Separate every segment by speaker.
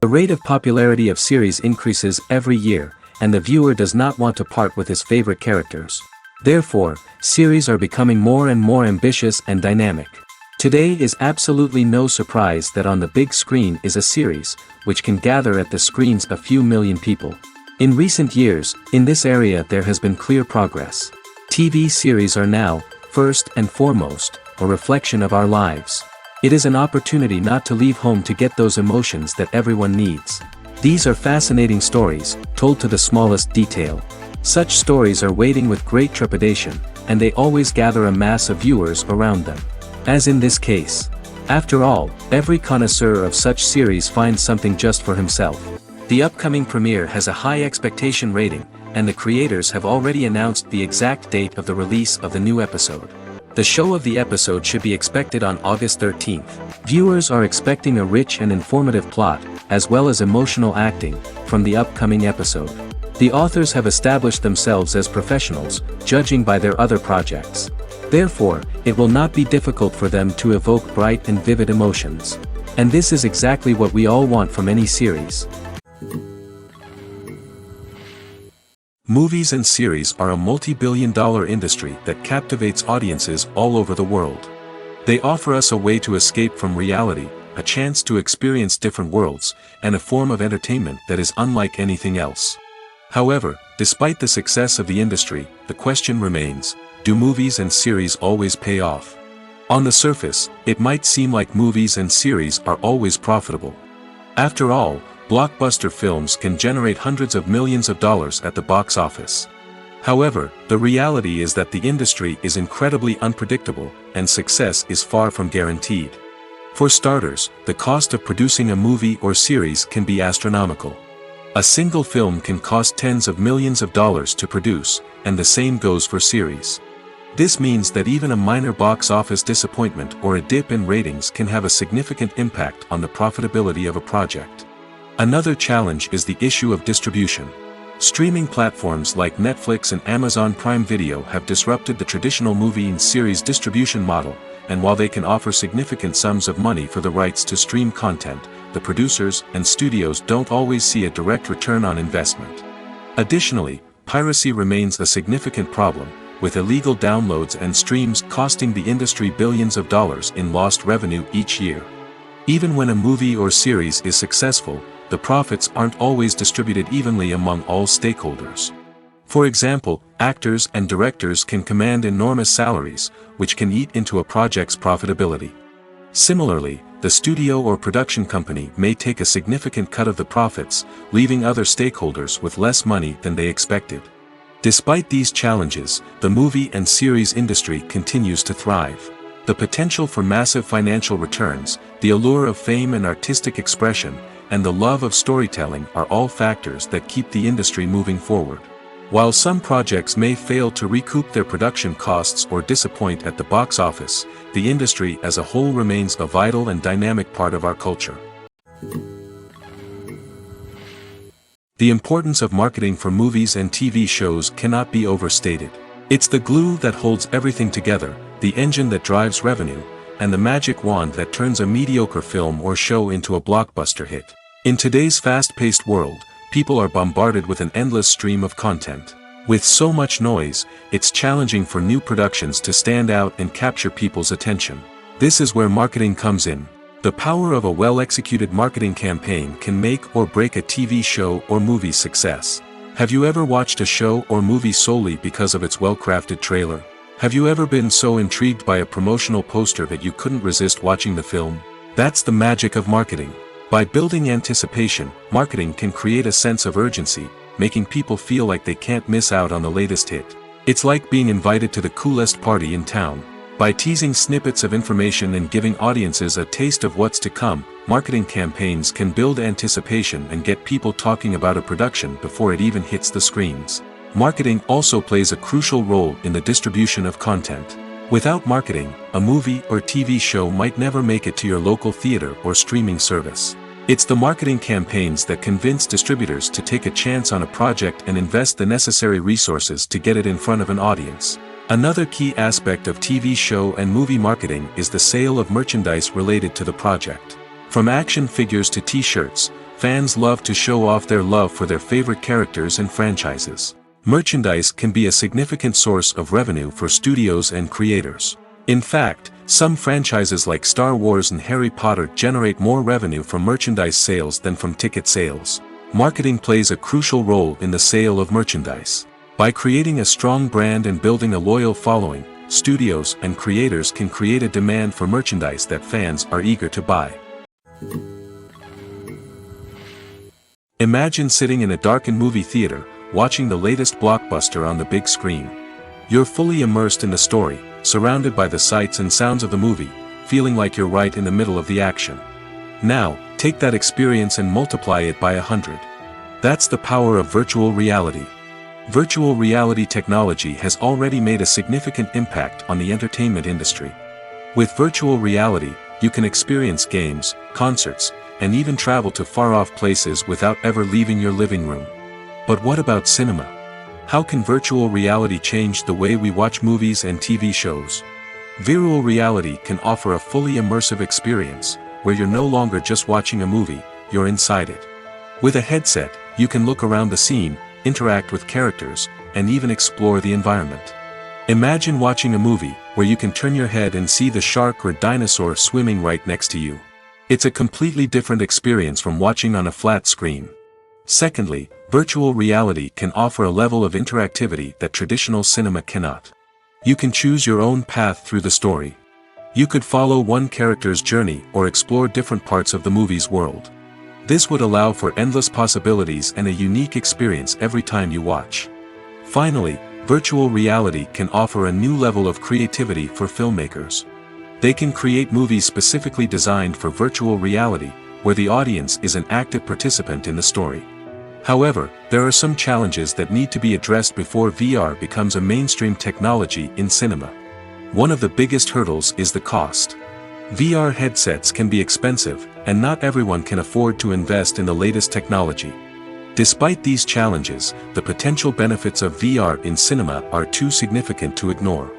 Speaker 1: The rate of popularity of series increases every year, and the viewer does not want to part with his favorite characters. Therefore, series are becoming more and more ambitious and dynamic. Today is absolutely no surprise that on the big screen is a series, which can gather at the screens a few million people. In recent years, in this area there has been clear progress. TV series are now, first and foremost, a reflection of our lives. It is an opportunity not to leave home to get those emotions that everyone needs. These are fascinating stories, told to the smallest detail. Such stories are waiting with great trepidation, and they always gather a mass of viewers around them. As in this case. After all, every connoisseur of such series finds something just for himself. The upcoming premiere has a high expectation rating, and the creators have already announced the exact date of the release of the new episode. The show of the episode should be expected on August 13th. Viewers are expecting a rich and informative plot, as well as emotional acting, from the upcoming episode. The authors have established themselves as professionals, judging by their other projects. Therefore, it will not be difficult for them to evoke bright and vivid emotions. And this is exactly what we all want from any series. Movies and series are a multi-billion-dollar industry that captivates audiences all over the world. They offer us a way to escape from reality, a chance to experience different worlds, and a form of entertainment that is unlike anything else. However, despite the success of the industry, the question remains, do movies and series always pay off? On the surface, it might seem like movies and series are always profitable. After all, blockbuster films can generate hundreds of millions of dollars at the box office. However, the reality is that the industry is incredibly unpredictable, and success is far from guaranteed. For starters, the cost of producing a movie or series can be astronomical. A single film can cost tens of millions of dollars to produce, and the same goes for series. This means that even a minor box office disappointment or a dip in ratings can have a significant impact on the profitability of a project. Another challenge is the issue of distribution. Streaming platforms like Netflix and Amazon Prime Video have disrupted the traditional movie and series distribution model, and while they can offer significant sums of money for the rights to stream content, the producers and studios don't always see a direct return on investment. Additionally, piracy remains a significant problem, with illegal downloads and streams costing the industry billions of dollars in lost revenue each year. Even when a movie or series is successful, the profits aren't always distributed evenly among all stakeholders. For example, actors and directors can command enormous salaries, which can eat into a project's profitability. Similarly, the studio or production company may take a significant cut of the profits, leaving other stakeholders with less money than they expected. Despite these challenges, the movie and series industry continues to thrive. The potential for massive financial returns, the allure of fame and artistic expression, and the love of storytelling are all factors that keep the industry moving forward. While some projects may fail to recoup their production costs or disappoint at the box office, the industry as a whole remains a vital and dynamic part of our culture. The importance of marketing for movies and TV shows cannot be overstated. It's the glue that holds everything together, the engine that drives revenue, and the magic wand that turns a mediocre film or show into a blockbuster hit. In today's fast-paced world, people are bombarded with an endless stream of content. With so much noise, it's challenging for new productions to stand out and capture people's attention. This is where marketing comes in. The power of a well-executed marketing campaign can make or break a TV show or movie's success. Have you ever watched a show or movie solely because of its well-crafted trailer? Have you ever been so intrigued by a promotional poster that you couldn't resist watching the film? That's the magic of marketing. By building anticipation, marketing can create a sense of urgency, making people feel like they can't miss out on the latest hit. It's like being invited to the coolest party in town. By teasing snippets of information and giving audiences a taste of what's to come, marketing campaigns can build anticipation and get people talking about a production before it even hits the screens. Marketing also plays a crucial role in the distribution of content. Without marketing, a movie or TV show might never make it to your local theater or streaming service. It's the marketing campaigns that convince distributors to take a chance on a project and invest the necessary resources to get it in front of an audience. Another key aspect of TV show and movie marketing is the sale of merchandise related to the project. From action figures to t-shirts, fans love to show off their love for their favorite characters and franchises. Merchandise can be a significant source of revenue for studios and creators. In fact, some franchises like Star Wars and Harry Potter generate more revenue from merchandise sales than from ticket sales. Marketing plays a crucial role in the sale of merchandise. By creating a strong brand and building a loyal following, studios and creators can create a demand for merchandise that fans are eager to buy. Imagine sitting in a darkened movie theater, watching the latest blockbuster on the big screen. You're fully immersed in the story, surrounded by the sights and sounds of the movie, feeling like you're right in the middle of the action. Now, take that experience and multiply it by 100. That's the power of virtual reality. Virtual reality technology has already made a significant impact on the entertainment industry. With virtual reality, you can experience games, concerts, and even travel to far-off places without ever leaving your living room. But what about cinema? How can virtual reality change the way we watch movies and TV shows? Virtual reality can offer a fully immersive experience, where you're no longer just watching a movie, you're inside it. With a headset, you can look around the scene, interact with characters, and even explore the environment. Imagine watching a movie, where you can turn your head and see the shark or dinosaur swimming right next to you. It's a completely different experience from watching on a flat screen. Secondly, virtual reality can offer a level of interactivity that traditional cinema cannot. You can choose your own path through the story. You could follow one character's journey or explore different parts of the movie's world. This would allow for endless possibilities and a unique experience every time you watch. Finally, virtual reality can offer a new level of creativity for filmmakers. They can create movies specifically designed for virtual reality, where the audience is an active participant in the story. However, there are some challenges that need to be addressed before VR becomes a mainstream technology in cinema. One of the biggest hurdles is the cost. VR headsets can be expensive, and not everyone can afford to invest in the latest technology. Despite these challenges, the potential benefits of VR in cinema are too significant to ignore.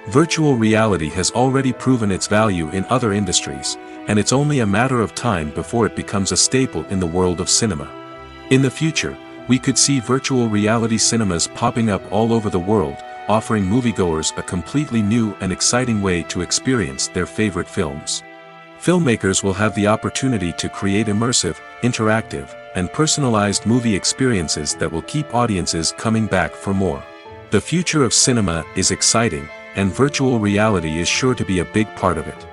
Speaker 1: Virtual reality has already proven its value in other industries, and it's only a matter of time before it becomes a staple in the world of cinema. In the future, we could see virtual reality cinemas popping up all over the world, offering moviegoers a completely new and exciting way to experience their favorite films. Filmmakers will have the opportunity to create immersive, interactive, and personalized movie experiences that will keep audiences coming back for more. The future of cinema is exciting, and virtual reality is sure to be a big part of it.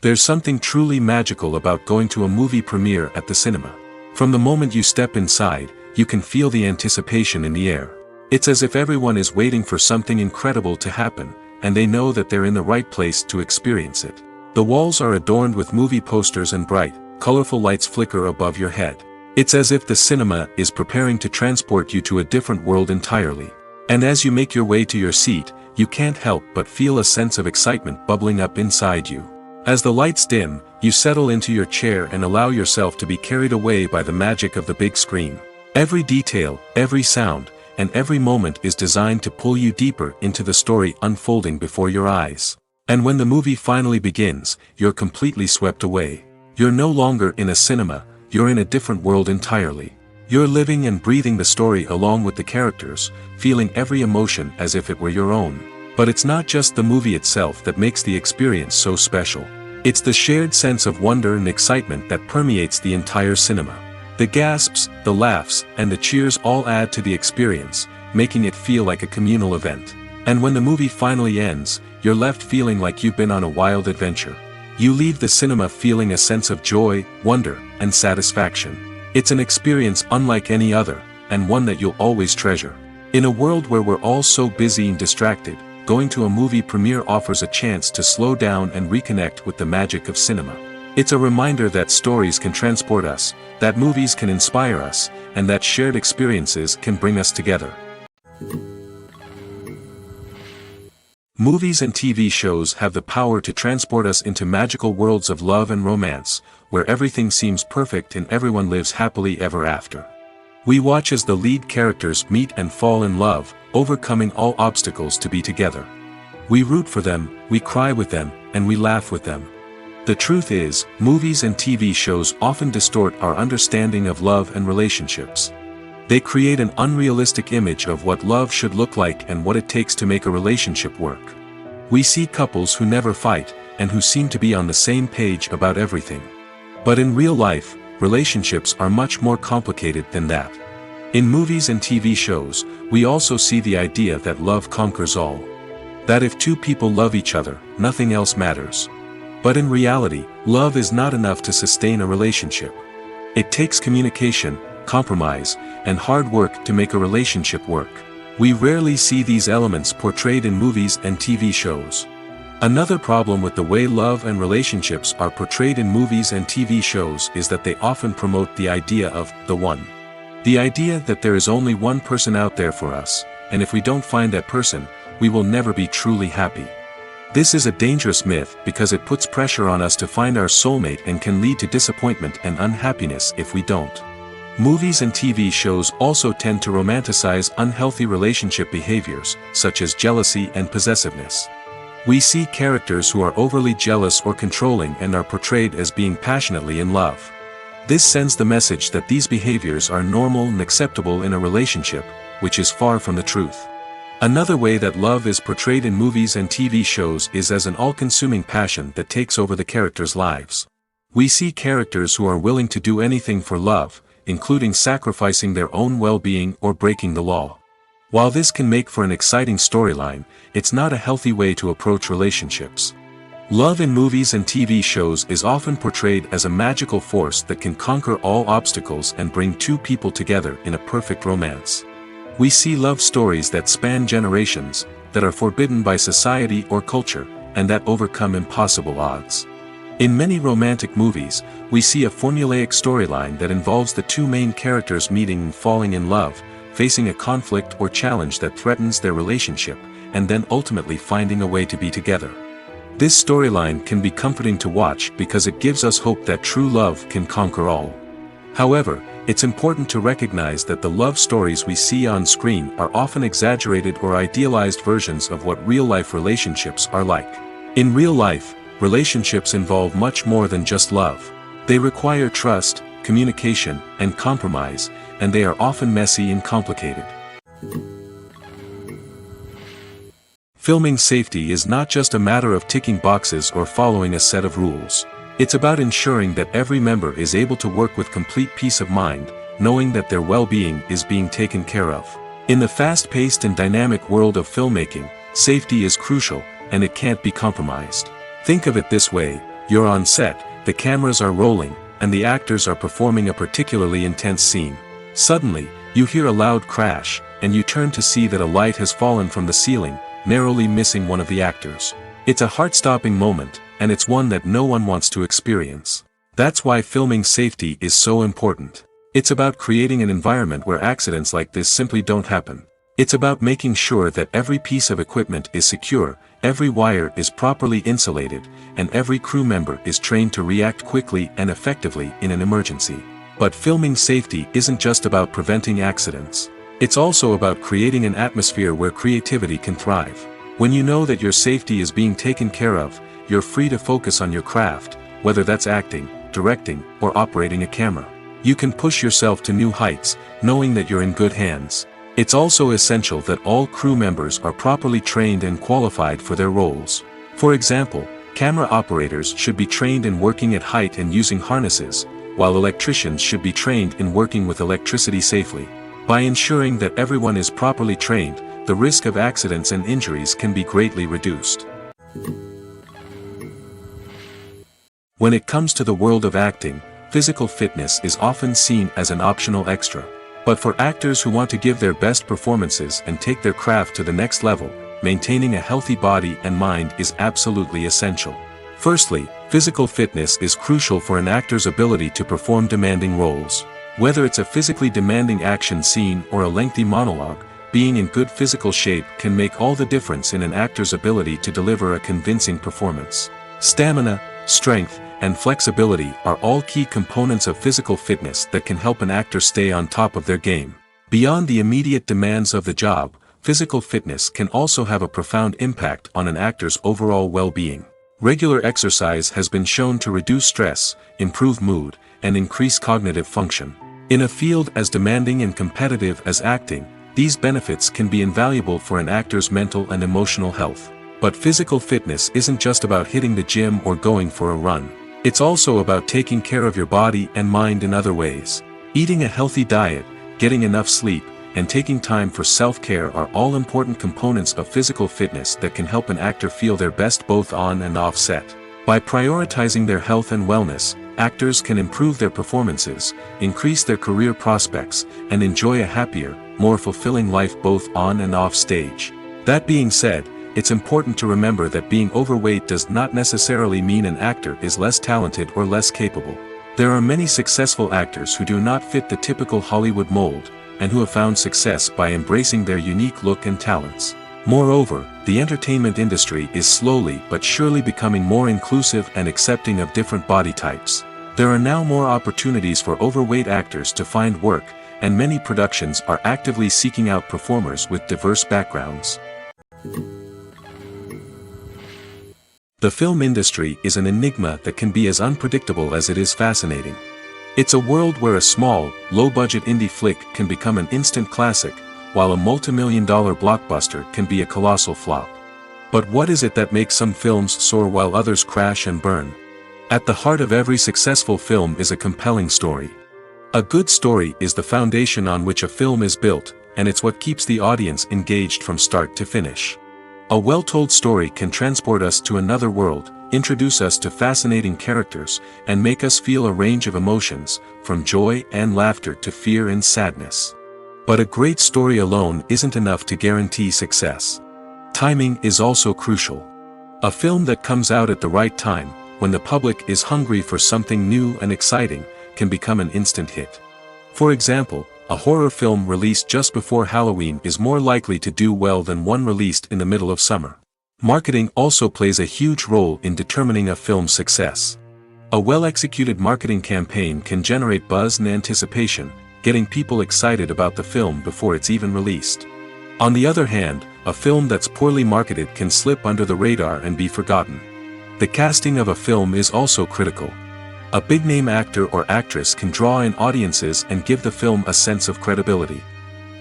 Speaker 1: There's something truly magical about going to a movie premiere at the cinema. From the moment you step inside, you can feel the anticipation in the air. It's as if everyone is waiting for something incredible to happen, and they know that they're in the right place to experience it. The walls are adorned with movie posters and bright, colorful lights flicker above your head. It's as if the cinema is preparing to transport you to a different world entirely. And as you make your way to your seat, you can't help but feel a sense of excitement bubbling up inside you. As the lights dim, you settle into your chair and allow yourself to be carried away by the magic of the big screen. Every detail, every sound, and every moment is designed to pull you deeper into the story unfolding before your eyes. And when the movie finally begins, you're completely swept away. You're no longer in a cinema, you're in a different world entirely. You're living and breathing the story along with the characters, feeling every emotion as if it were your own. But it's not just the movie itself that makes the experience so special. It's the shared sense of wonder and excitement that permeates the entire cinema. The gasps, the laughs, and the cheers all add to the experience, making it feel like a communal event. And when the movie finally ends, you're left feeling like you've been on a wild adventure. You leave the cinema feeling a sense of joy, wonder, and satisfaction. It's an experience unlike any other, and one that you'll always treasure. In a world where we're all so busy and distracted, going to a movie premiere offers a chance to slow down and reconnect with the magic of cinema. It's a reminder that stories can transport us, that movies can inspire us, and that shared experiences can bring us together. Movies and TV shows have the power to transport us into magical worlds of love and romance, where everything seems perfect and everyone lives happily ever after. We watch as the lead characters meet and fall in love, overcoming all obstacles to be together. We root for them, we cry with them, and we laugh with them. The truth is, movies and TV shows often distort our understanding of love and relationships. They create an unrealistic image of what love should look like and what it takes to make a relationship work. We see couples who never fight, and who seem to be on the same page about everything. But in real life, relationships are much more complicated than that. In movies and TV shows, we also see the idea that love conquers all. That if two people love each other, nothing else matters. But in reality, love is not enough to sustain a relationship. It takes communication, compromise, and hard work to make a relationship work. We rarely see these elements portrayed in movies and TV shows. Another problem with the way love and relationships are portrayed in movies and TV shows is that they often promote the idea of the one. The idea that there is only one person out there for us, and if we don't find that person, we will never be truly happy. This is a dangerous myth because it puts pressure on us to find our soulmate and can lead to disappointment and unhappiness if we don't. Movies and TV shows also tend to romanticize unhealthy relationship behaviors, such as jealousy and possessiveness. We see characters who are overly jealous or controlling and are portrayed as being passionately in love. This sends the message that these behaviors are normal and acceptable in a relationship, which is far from the truth. Another way that love is portrayed in movies and TV shows is as an all-consuming passion that takes over the characters' lives. We see characters who are willing to do anything for love, including sacrificing their own well-being or breaking the law. While this can make for an exciting storyline, it's not a healthy way to approach relationships. Love in movies and TV shows is often portrayed as a magical force that can conquer all obstacles and bring two people together in a perfect romance. We see love stories that span generations, that are forbidden by society or culture, and that overcome impossible odds. In many romantic movies, we see a formulaic storyline that involves the two main characters meeting and falling in love, facing a conflict or challenge that threatens their relationship, and then ultimately finding a way to be together. This storyline can be comforting to watch because it gives us hope that true love can conquer all. However, it's important to recognize that the love stories we see on screen are often exaggerated or idealized versions of what real-life relationships are like. In real life, relationships involve much more than just love. They require trust, communication, and compromise, and they are often messy and complicated. Filming safety is not just a matter of ticking boxes or following a set of rules. It's about ensuring that every member is able to work with complete peace of mind, knowing that their well-being is being taken care of. In the fast-paced and dynamic world of filmmaking, safety is crucial, and it can't be compromised. Think of it this way: you're on set, the cameras are rolling, and the actors are performing a particularly intense scene. Suddenly, you hear a loud crash, and you turn to see that a light has fallen from the ceiling, narrowly missing one of the actors. It's a heart-stopping moment, and it's one that no one wants to experience. That's why filming safety is so important. It's about creating an environment where accidents like this simply don't happen. It's about making sure that every piece of equipment is secure, every wire is properly insulated, and every crew member is trained to react quickly and effectively in an emergency. But filming safety isn't just about preventing accidents. It's also about creating an atmosphere where creativity can thrive. When you know that your safety is being taken care of, you're free to focus on your craft, whether that's acting, directing, or operating a camera. You can push yourself to new heights, knowing that you're in good hands. It's also essential that all crew members are properly trained and qualified for their roles. For example, camera operators should be trained in working at height and using harnesses, while electricians should be trained in working with electricity safely. By ensuring that everyone is properly trained, the risk of accidents and injuries can be greatly reduced. When it comes to the world of acting, physical fitness is often seen as an optional extra. But for actors who want to give their best performances and take their craft to the next level, maintaining a healthy body and mind is absolutely essential. Firstly, physical fitness is crucial for an actor's ability to perform demanding roles. Whether it's a physically demanding action scene or a lengthy monologue, being in good physical shape can make all the difference in an actor's ability to deliver a convincing performance. Stamina, strength, and flexibility are all key components of physical fitness that can help an actor stay on top of their game. Beyond the immediate demands of the job, physical fitness can also have a profound impact on an actor's overall well-being. Regular exercise has been shown to reduce stress, improve mood, and increase cognitive function. In a field as demanding and competitive as acting, these benefits can be invaluable for an actor's mental and emotional health. But physical fitness isn't just about hitting the gym or going for a run. It's also about taking care of your body and mind in other ways. Eating a healthy diet, getting enough sleep, and taking time for self-care are all important components of physical fitness that can help an actor feel their best both on and off set. By prioritizing their health and wellness, actors can improve their performances, increase their career prospects, and enjoy a happier, more fulfilling life both on and off stage. That being said, it's important to remember that being overweight does not necessarily mean an actor is less talented or less capable. There are many successful actors who do not fit the typical Hollywood mold, and who have found success by embracing their unique look and talents. Moreover, the entertainment industry is slowly but surely becoming more inclusive and accepting of different body types. There are now more opportunities for overweight actors to find work, and many productions are actively seeking out performers with diverse backgrounds. The film industry is an enigma that can be as unpredictable as it is fascinating. It's a world where a small, low-budget indie flick can become an instant classic, while a multi-million-dollar blockbuster can be a colossal flop. But what is it that makes some films soar while others crash and burn? At the heart of every successful film is a compelling story. A good story is the foundation on which a film is built, and it's what keeps the audience engaged from start to finish. A well-told story can transport us to another world, introduce us to fascinating characters, and make us feel a range of emotions, from joy and laughter to fear and sadness. But a great story alone isn't enough to guarantee success. Timing is also crucial. A film that comes out at the right time, when the public is hungry for something new and exciting, can become an instant hit. For example, a horror film released just before Halloween is more likely to do well than one released in the middle of summer. Marketing also plays a huge role in determining a film's success. A well-executed marketing campaign can generate buzz and anticipation, getting people excited about the film before it's even released. On the other hand, a film that's poorly marketed can slip under the radar and be forgotten. The casting of a film is also critical. A big-name actor or actress can draw in audiences and give the film a sense of credibility.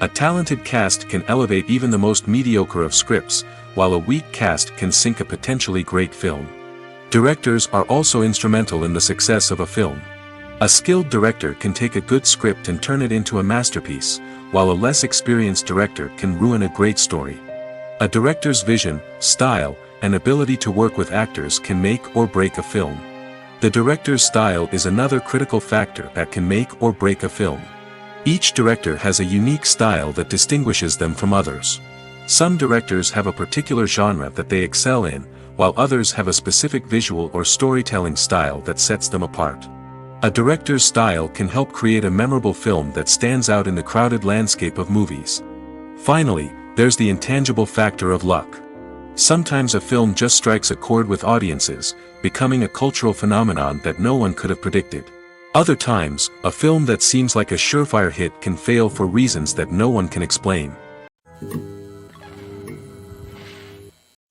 Speaker 1: A talented cast can elevate even the most mediocre of scripts, while a weak cast can sink a potentially great film. Directors are also instrumental in the success of a film. A skilled director can take a good script and turn it into a masterpiece, while a less experienced director can ruin a great story. A director's vision, style, and ability to work with actors can make or break a film. The director's style is another critical factor that can make or break a film. Each director has a unique style that distinguishes them from others. Some directors have a particular genre that they excel in, while others have a specific visual or storytelling style that sets them apart. A director's style can help create a memorable film that stands out in the crowded landscape of movies. Finally, there's the intangible factor of luck. Sometimes a film just strikes a chord with audiences, becoming a cultural phenomenon that no one could have predicted. Other times, a film that seems like a surefire hit can fail for reasons that no one can explain.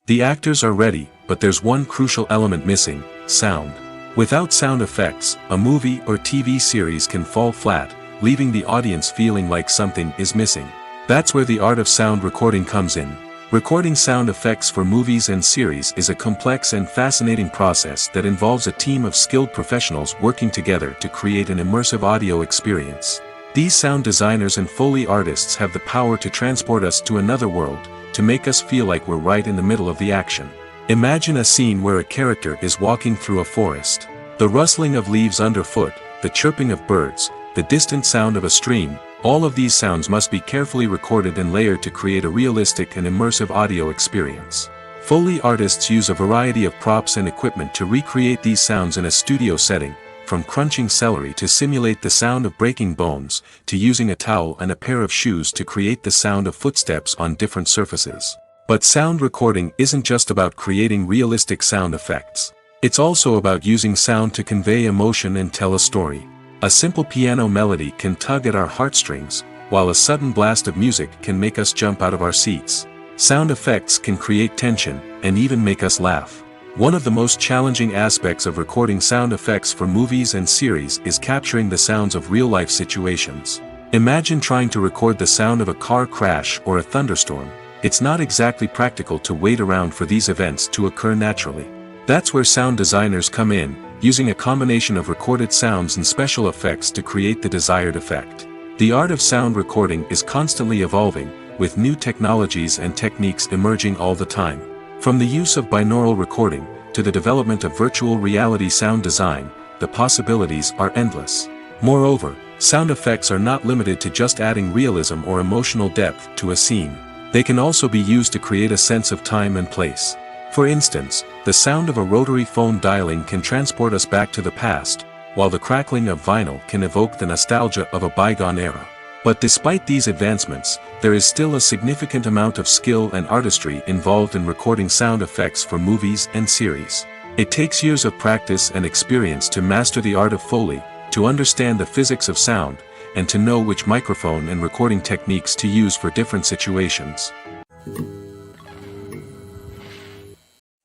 Speaker 1: The actors are ready, but there's one crucial element missing: sound. Without sound effects, a movie or TV series can fall flat, leaving the audience feeling like something is missing. That's where the art of sound recording comes in. Recording sound effects for movies and series is a complex and fascinating process that involves a team of skilled professionals working together to create an immersive audio experience. These sound designers and Foley artists have the power to transport us to another world, to make us feel like we're right in the middle of the action. Imagine a scene where a character is walking through a forest. The rustling of leaves underfoot, the chirping of birds, the distant sound of a stream, all of these sounds must be carefully recorded and layered to create a realistic and immersive audio experience. Foley artists use a variety of props and equipment to recreate these sounds in a studio setting, from crunching celery to simulate the sound of breaking bones, to using a towel and a pair of shoes to create the sound of footsteps on different surfaces. But sound recording isn't just about creating realistic sound effects. It's also about using sound to convey emotion and tell a story. A simple piano melody can tug at our heartstrings, while a sudden blast of music can make us jump out of our seats. Sound effects can create tension, and even make us laugh. One of the most challenging aspects of recording sound effects for movies and series is capturing the sounds of real-life situations. Imagine trying to record the sound of a car crash or a thunderstorm. It's not exactly practical to wait around for these events to occur naturally. That's where sound designers come in, using a combination of recorded sounds and special effects to create the desired effect. The art of sound recording is constantly evolving, with new technologies and techniques emerging all the time. From the use of binaural recording, to the development of virtual reality sound design, the possibilities are endless. Moreover, sound effects are not limited to just adding realism or emotional depth to a scene. They can also be used to create a sense of time and place. For instance, the sound of a rotary phone dialing can transport us back to the past, while the crackling of vinyl can evoke the nostalgia of a bygone era. But despite these advancements, there is still a significant amount of skill and artistry involved in recording sound effects for movies and series. It takes years of practice and experience to master the art of Foley, to understand the physics of sound, and to know which microphone and recording techniques to use for different situations.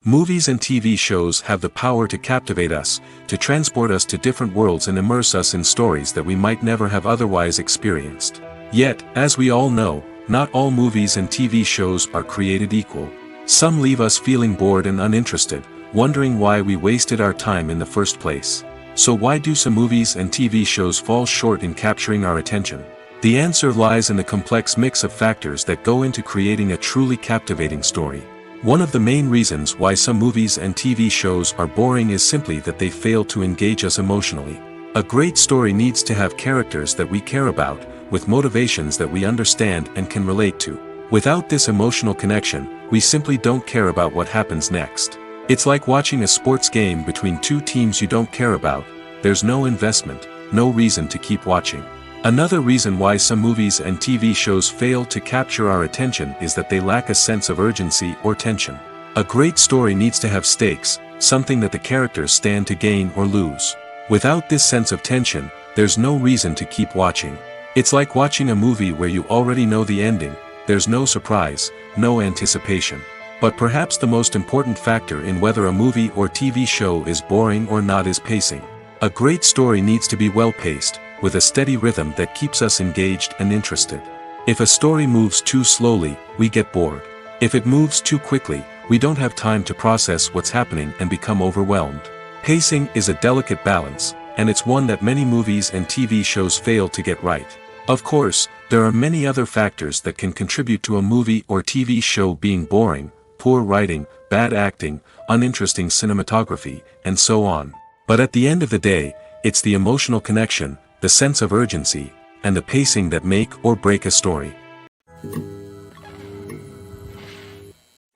Speaker 1: Movies and TV shows have the power to captivate us, to transport us to different worlds and immerse us in stories that we might never have otherwise experienced. Yet, as we all know, not all movies and TV shows are created equal. Some leave us feeling bored and uninterested, wondering why we wasted our time in the first place. So why do some movies and TV shows fall short in capturing our attention? The answer lies in the complex mix of factors that go into creating a truly captivating story. One of the main reasons why some movies and TV shows are boring is simply that they fail to engage us emotionally. A great story needs to have characters that we care about, with motivations that we understand and can relate to. Without this emotional connection, we simply don't care about what happens next. It's like watching a sports game between two teams you don't care about. There's no investment, no reason to keep watching. Another reason why some movies and TV shows fail to capture our attention is that they lack a sense of urgency or tension. A great story needs to have stakes, something that the characters stand to gain or lose. Without this sense of tension, there's no reason to keep watching. It's like watching a movie where you already know the ending. There's no surprise, no anticipation. But perhaps the most important factor in whether a movie or TV show is boring or not is pacing. A great story needs to be well-paced, with a steady rhythm that keeps us engaged and interested. If a story moves too slowly, we get bored. If it moves too quickly, we don't have time to process what's happening and become overwhelmed. Pacing is a delicate balance, and it's one that many movies and TV shows fail to get right. Of course, there are many other factors that can contribute to a movie or TV show being boring: poor writing, bad acting, uninteresting cinematography, and so on. But at the end of the day, it's the emotional connection, the sense of urgency, and the pacing that make or break a story.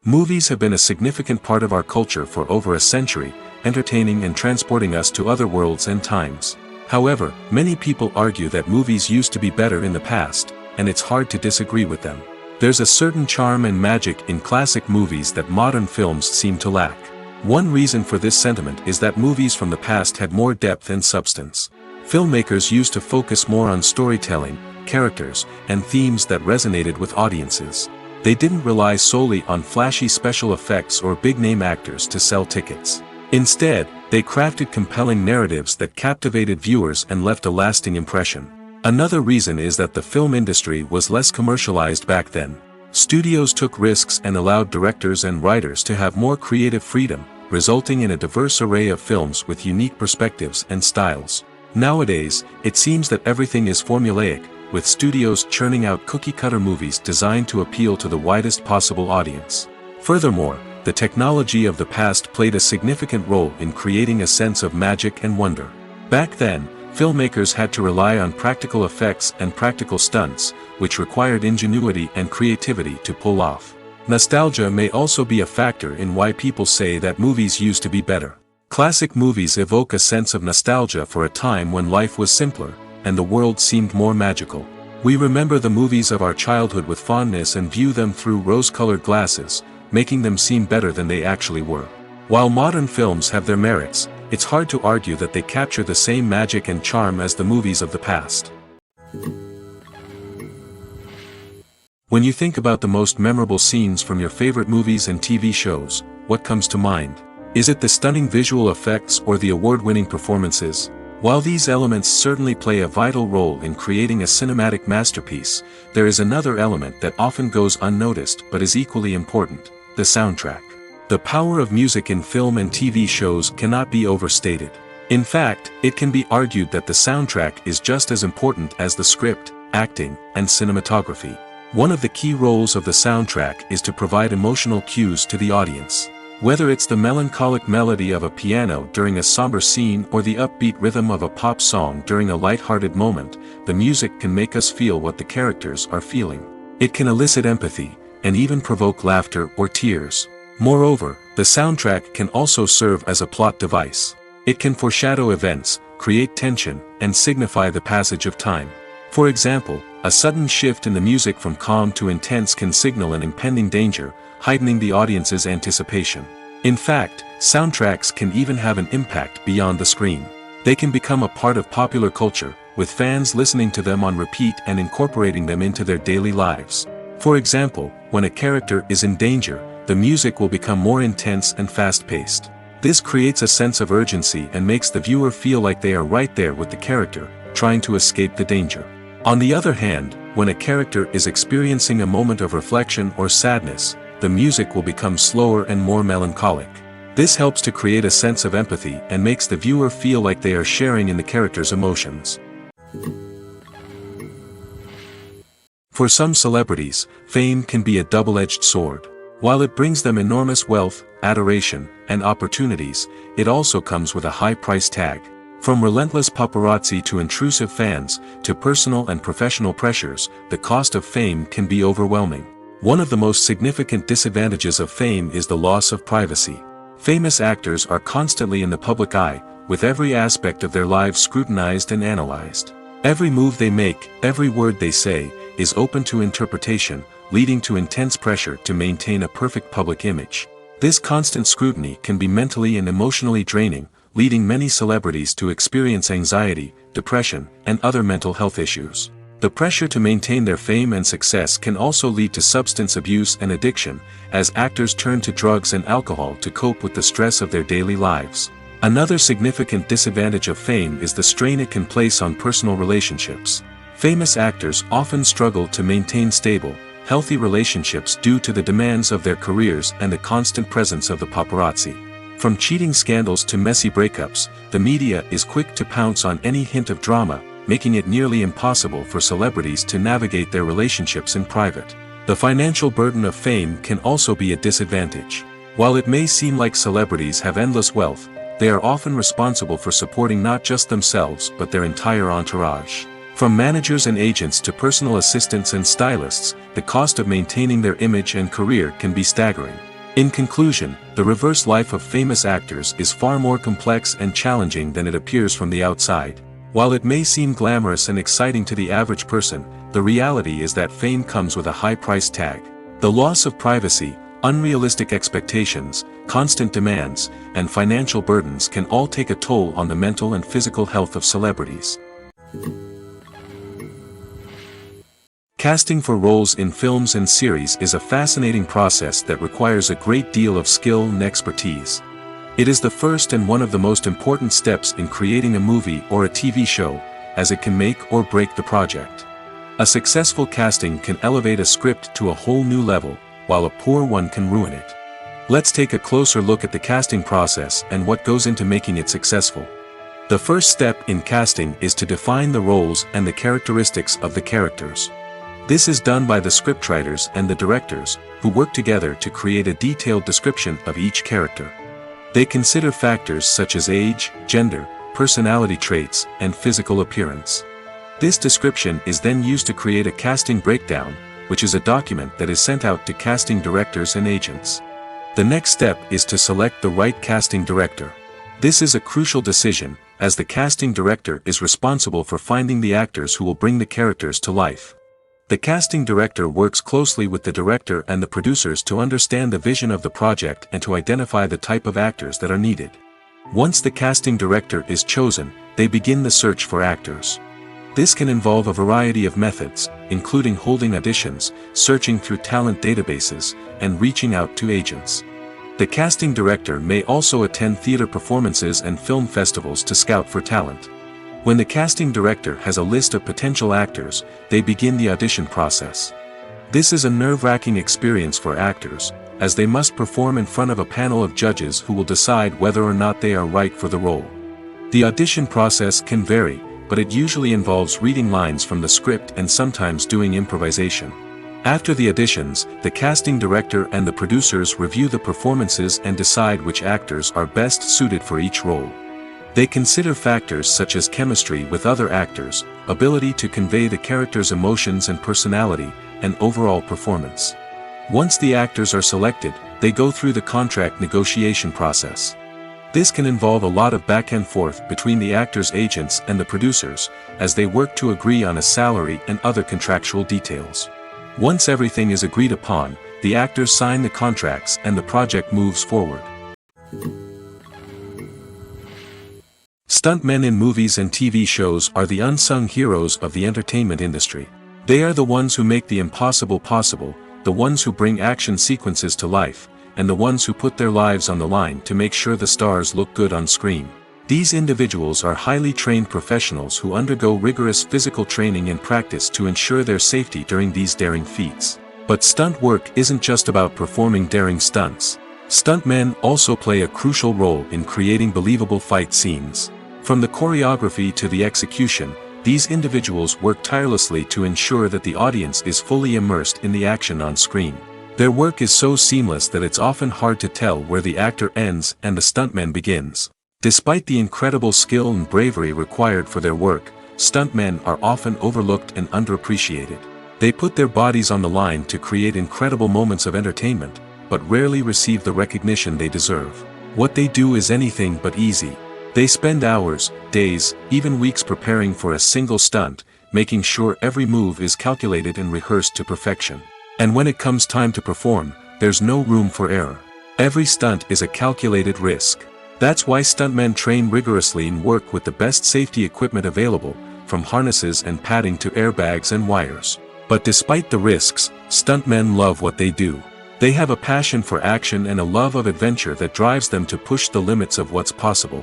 Speaker 1: Movies have been a significant part of our culture for over a century, entertaining and transporting us to other worlds and times. However, many people argue that movies used to be better in the past, and it's hard to disagree with them. There's a certain charm and magic in classic movies that modern films seem to lack. One reason for this sentiment is that movies from the past had more depth and substance. Filmmakers used to focus more on storytelling, characters, and themes that resonated with audiences. They didn't rely solely on flashy special effects or big-name actors to sell tickets. Instead, they crafted compelling narratives that captivated viewers and left a lasting impression. Another reason is that the film industry was less commercialized back then. Studios took risks and allowed directors and writers to have more creative freedom, resulting in a diverse array of films with unique perspectives and styles. Nowadays, it seems that everything is formulaic, with studios churning out cookie-cutter movies designed to appeal to the widest possible audience. Furthermore, the technology of the past played a significant role in creating a sense of magic and wonder. Back then, filmmakers had to rely on practical effects and practical stunts, which required ingenuity and creativity to pull off. Nostalgia may also be a factor in why people say that movies used to be better. Classic movies evoke a sense of nostalgia for a time when life was simpler, and the world seemed more magical. We remember the movies of our childhood with fondness and view them through rose-colored glasses, making them seem better than they actually were. While modern films have their merits, it's hard to argue that they capture the same magic and charm as the movies of the past. When you think about the most memorable scenes from your favorite movies and TV shows, what comes to mind? Is it the stunning visual effects or the award-winning performances? While these elements certainly play a vital role in creating a cinematic masterpiece, there is another element that often goes unnoticed but is equally important: the soundtrack. The power of music in film and TV shows cannot be overstated. In fact, it can be argued that the soundtrack is just as important as the script, acting, and cinematography. One of the key roles of the soundtrack is to provide emotional cues to the audience. Whether it's the melancholic melody of a piano during a somber scene or the upbeat rhythm of a pop song during a light-hearted moment, the music can make us feel what the characters are feeling. It can elicit empathy, and even provoke laughter or tears. Moreover, the soundtrack can also serve as a plot device. It can foreshadow events, create tension, and signify the passage of time. For example, a sudden shift in the music from calm to intense can signal an impending danger, heightening the audience's anticipation. In fact, soundtracks can even have an impact beyond the screen. They can become a part of popular culture, with fans listening to them on repeat and incorporating them into their daily lives. For example, when a character is in danger, the music will become more intense and fast-paced. This creates a sense of urgency and makes the viewer feel like they are right there with the character, trying to escape the danger. On the other hand, when a character is experiencing a moment of reflection or sadness, the music will become slower and more melancholic. This helps to create a sense of empathy and makes the viewer feel like they are sharing in the character's emotions. For some celebrities, fame can be a double-edged sword. While it brings them enormous wealth, adoration, and opportunities, it also comes with a high price tag. From relentless paparazzi to intrusive fans, to personal and professional pressures, the cost of fame can be overwhelming. One of the most significant disadvantages of fame is the loss of privacy. Famous actors are constantly in the public eye, with every aspect of their lives scrutinized and analyzed. Every move they make, every word they say, is open to interpretation, leading to intense pressure to maintain a perfect public image. This constant scrutiny can be mentally and emotionally draining, leading many celebrities to experience anxiety, depression, and other mental health issues. The pressure to maintain their fame and success can also lead to substance abuse and addiction, as actors turn to drugs and alcohol to cope with the stress of their daily lives. Another significant disadvantage of fame is the strain it can place on personal relationships. Famous actors often struggle to maintain stable, healthy relationships due to the demands of their careers and the constant presence of the paparazzi. From cheating scandals to messy breakups, the media is quick to pounce on any hint of drama, making it nearly impossible for celebrities to navigate their relationships in private. The financial burden of fame can also be a disadvantage. While it may seem like celebrities have endless wealth, they are often responsible for supporting not just themselves but their entire entourage. From managers and agents to personal assistants and stylists, the cost of maintaining their image and career can be staggering. In conclusion, the reverse life of famous actors is far more complex and challenging than it appears from the outside. While it may seem glamorous and exciting to the average person, the reality is that fame comes with a high price tag. The loss of privacy, unrealistic expectations, constant demands, and financial burdens can all take a toll on the mental and physical health of celebrities. Casting for roles in films and series is a fascinating process that requires a great deal of skill and expertise. It is the first and one of the most important steps in creating a movie or a TV show, as it can make or break the project. A successful casting can elevate a script to a whole new level, while a poor one can ruin it. Let's take a closer look at the casting process and what goes into making it successful. The first step in casting is to define the roles and the characteristics of the characters. This is done by the scriptwriters and the directors, who work together to create a detailed description of each character. They consider factors such as age, gender, personality traits, and physical appearance. This description is then used to create a casting breakdown, which is a document that is sent out to casting directors and agents. The next step is to select the right casting director. This is a crucial decision, as the casting director is responsible for finding the actors who will bring the characters to life. The casting director works closely with the director and the producers to understand the vision of the project and to identify the type of actors that are needed. Once the casting director is chosen, they begin the search for actors. This can involve a variety of methods, including holding auditions, searching through talent databases, and reaching out to agents. The casting director may also attend theater performances and film festivals to scout for talent. When the casting director has a list of potential actors, they begin the audition process. This is a nerve-wracking experience for actors, as they must perform in front of a panel of judges who will decide whether or not they are right for the role. The audition process can vary, but it usually involves reading lines from the script and sometimes doing improvisation. After the auditions, the casting director and the producers review the performances and decide which actors are best suited for each role. They consider factors such as chemistry with other actors, ability to convey the character's emotions and personality, and overall performance. Once the actors are selected, they go through the contract negotiation process. This can involve a lot of back and forth between the actors' agents and the producers, as they work to agree on a salary and other contractual details. Once everything is agreed upon, the actors sign the contracts and the project moves forward. Stuntmen in movies and TV shows are the unsung heroes of the entertainment industry. They are the ones who make the impossible possible, the ones who bring action sequences to life, and the ones who put their lives on the line to make sure the stars look good on screen. These individuals are highly trained professionals who undergo rigorous physical training and practice to ensure their safety during these daring feats. But stunt work isn't just about performing daring stunts. Stuntmen also play a crucial role in creating believable fight scenes. From the choreography to the execution, these individuals work tirelessly to ensure that the audience is fully immersed in the action on screen. Their work is so seamless that it's often hard to tell where the actor ends and the stuntman begins. Despite the incredible skill and bravery required for their work, stuntmen are often overlooked and underappreciated. They put their bodies on the line to create incredible moments of entertainment, but rarely receive the recognition they deserve. What they do is anything but easy. They spend hours, days, even weeks preparing for a single stunt, making sure every move is calculated and rehearsed to perfection. And when it comes time to perform, there's no room for error. Every stunt is a calculated risk. That's why stuntmen train rigorously and work with the best safety equipment available, from harnesses and padding to airbags and wires. But despite the risks, stuntmen love what they do. They have a passion for action and a love of adventure that drives them to push the limits of what's possible.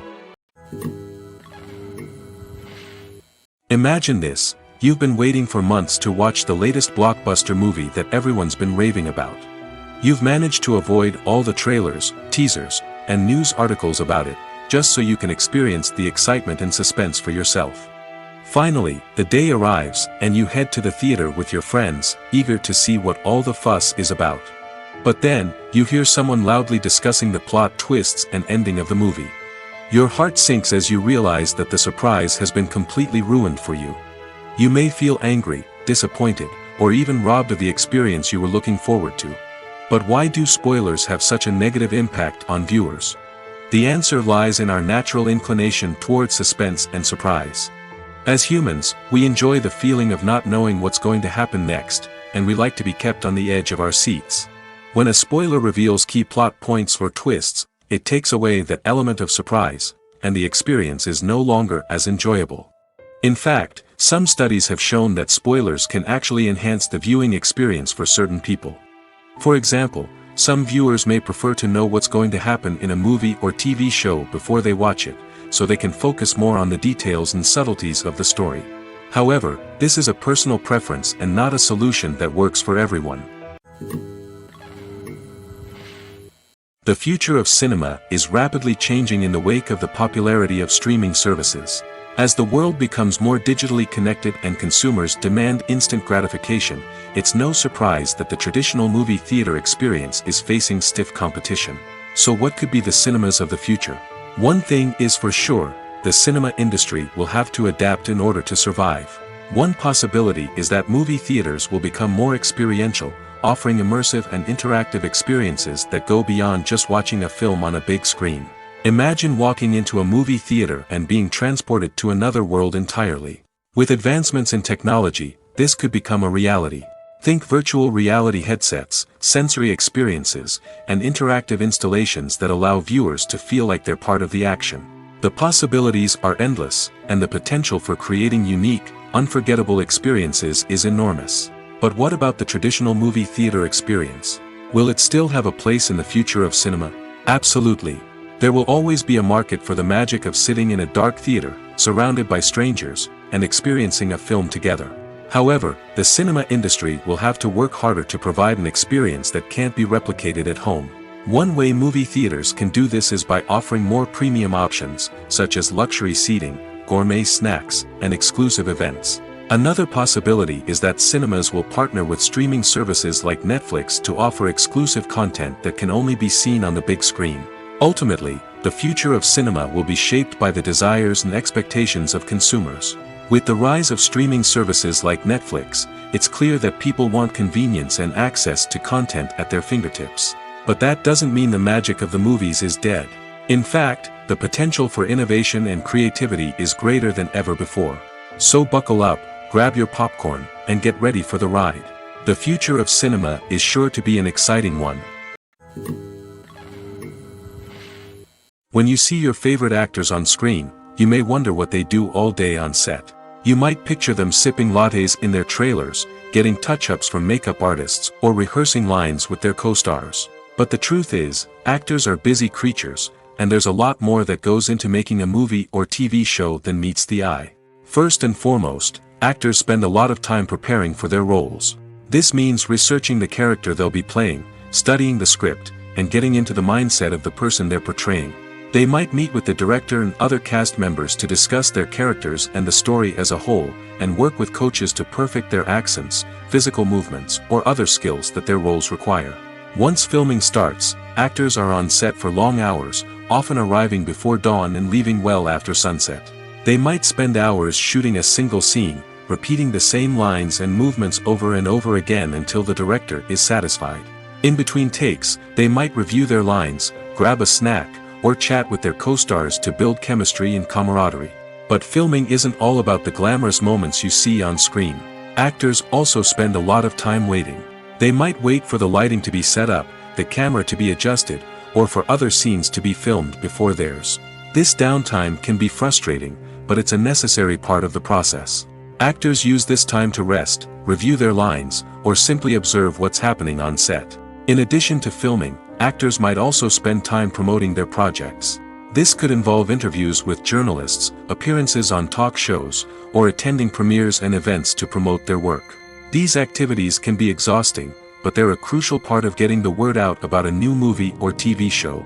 Speaker 1: Imagine this: you've been waiting for months to watch the latest blockbuster movie that everyone's been raving about. You've managed to avoid all the trailers, teasers, and news articles about it, just so you can experience the excitement and suspense for yourself. Finally, the day arrives, and you head to the theater with your friends, eager to see what all the fuss is about. But then, you hear someone loudly discussing the plot twists and ending of the movie. Your heart sinks as you realize that the surprise has been completely ruined for you. You may feel angry, disappointed, or even robbed of the experience you were looking forward to. But why do spoilers have such a negative impact on viewers? The answer lies in our natural inclination towards suspense and surprise. As humans, we enjoy the feeling of not knowing what's going to happen next, and we like to be kept on the edge of our seats. When a spoiler reveals key plot points or twists, it takes away that element of surprise, and the experience is no longer as enjoyable. In fact, some studies have shown that spoilers can actually enhance the viewing experience for certain people. For example, some viewers may prefer to know what's going to happen in a movie or TV show before they watch it, so they can focus more on the details and subtleties of the story. However, this is a personal preference and not a solution that works for everyone. The future of cinema is rapidly changing in the wake of the popularity of streaming services. As the world becomes more digitally connected and consumers demand instant gratification, it's no surprise that the traditional movie theater experience is facing stiff competition. So what could be the cinemas of the future? One thing is for sure: the cinema industry will have to adapt in order to survive. One possibility is that movie theaters will become more experiential, offering immersive and interactive experiences that go beyond just watching a film on a big screen. Imagine walking into a movie theater and being transported to another world entirely. With advancements in technology, this could become a reality. Think virtual reality headsets, sensory experiences, and interactive installations that allow viewers to feel like they're part of the action. The possibilities are endless, and the potential for creating unique, unforgettable experiences is enormous. But what about the traditional movie theater experience? Will it still have a place in the future of cinema? Absolutely. There will always be a market for the magic of sitting in a dark theater, surrounded by strangers, and experiencing a film together. However, the cinema industry will have to work harder to provide an experience that can't be replicated at home. One way movie theaters can do this is by offering more premium options, such as luxury seating, gourmet snacks, and exclusive events. Another possibility is that cinemas will partner with streaming services like Netflix to offer exclusive content that can only be seen on the big screen. Ultimately, the future of cinema will be shaped by the desires and expectations of consumers. With the rise of streaming services like Netflix, it's clear that people want convenience and access to content at their fingertips. But that doesn't mean the magic of the movies is dead. In fact, the potential for innovation and creativity is greater than ever before. So buckle up, grab your popcorn, and get ready for the ride. The future of cinema is sure to be an exciting one. When you see your favorite actors on screen, you may wonder what they do all day on set. You might picture them sipping lattes in their trailers, getting touch-ups from makeup artists, or rehearsing lines with their co-stars. But the truth is, actors are busy creatures, and there's a lot more that goes into making a movie or TV show than meets the eye. First and foremost, actors spend a lot of time preparing for their roles. This means researching the character they'll be playing, studying the script, and getting into the mindset of the person they're portraying. They might meet with the director and other cast members to discuss their characters and the story as a whole, and work with coaches to perfect their accents, physical movements, or other skills that their roles require. Once filming starts, actors are on set for long hours, often arriving before dawn and leaving well after sunset. They might spend hours shooting a single scene, repeating the same lines and movements over and over again until the director is satisfied. In between takes, they might review their lines, grab a snack, or chat with their co-stars to build chemistry and camaraderie. But filming isn't all about the glamorous moments you see on screen. Actors also spend a lot of time waiting. They might wait for the lighting to be set up, the camera to be adjusted, or for other scenes to be filmed before theirs. This downtime can be frustrating, but it's a necessary part of the process. Actors use this time to rest, review their lines, or simply observe what's happening on set. In addition to filming, actors might also spend time promoting their projects. This could involve interviews with journalists, appearances on talk shows, or attending premieres and events to promote their work. These activities can be exhausting, but they're a crucial part of getting the word out about a new movie or TV show.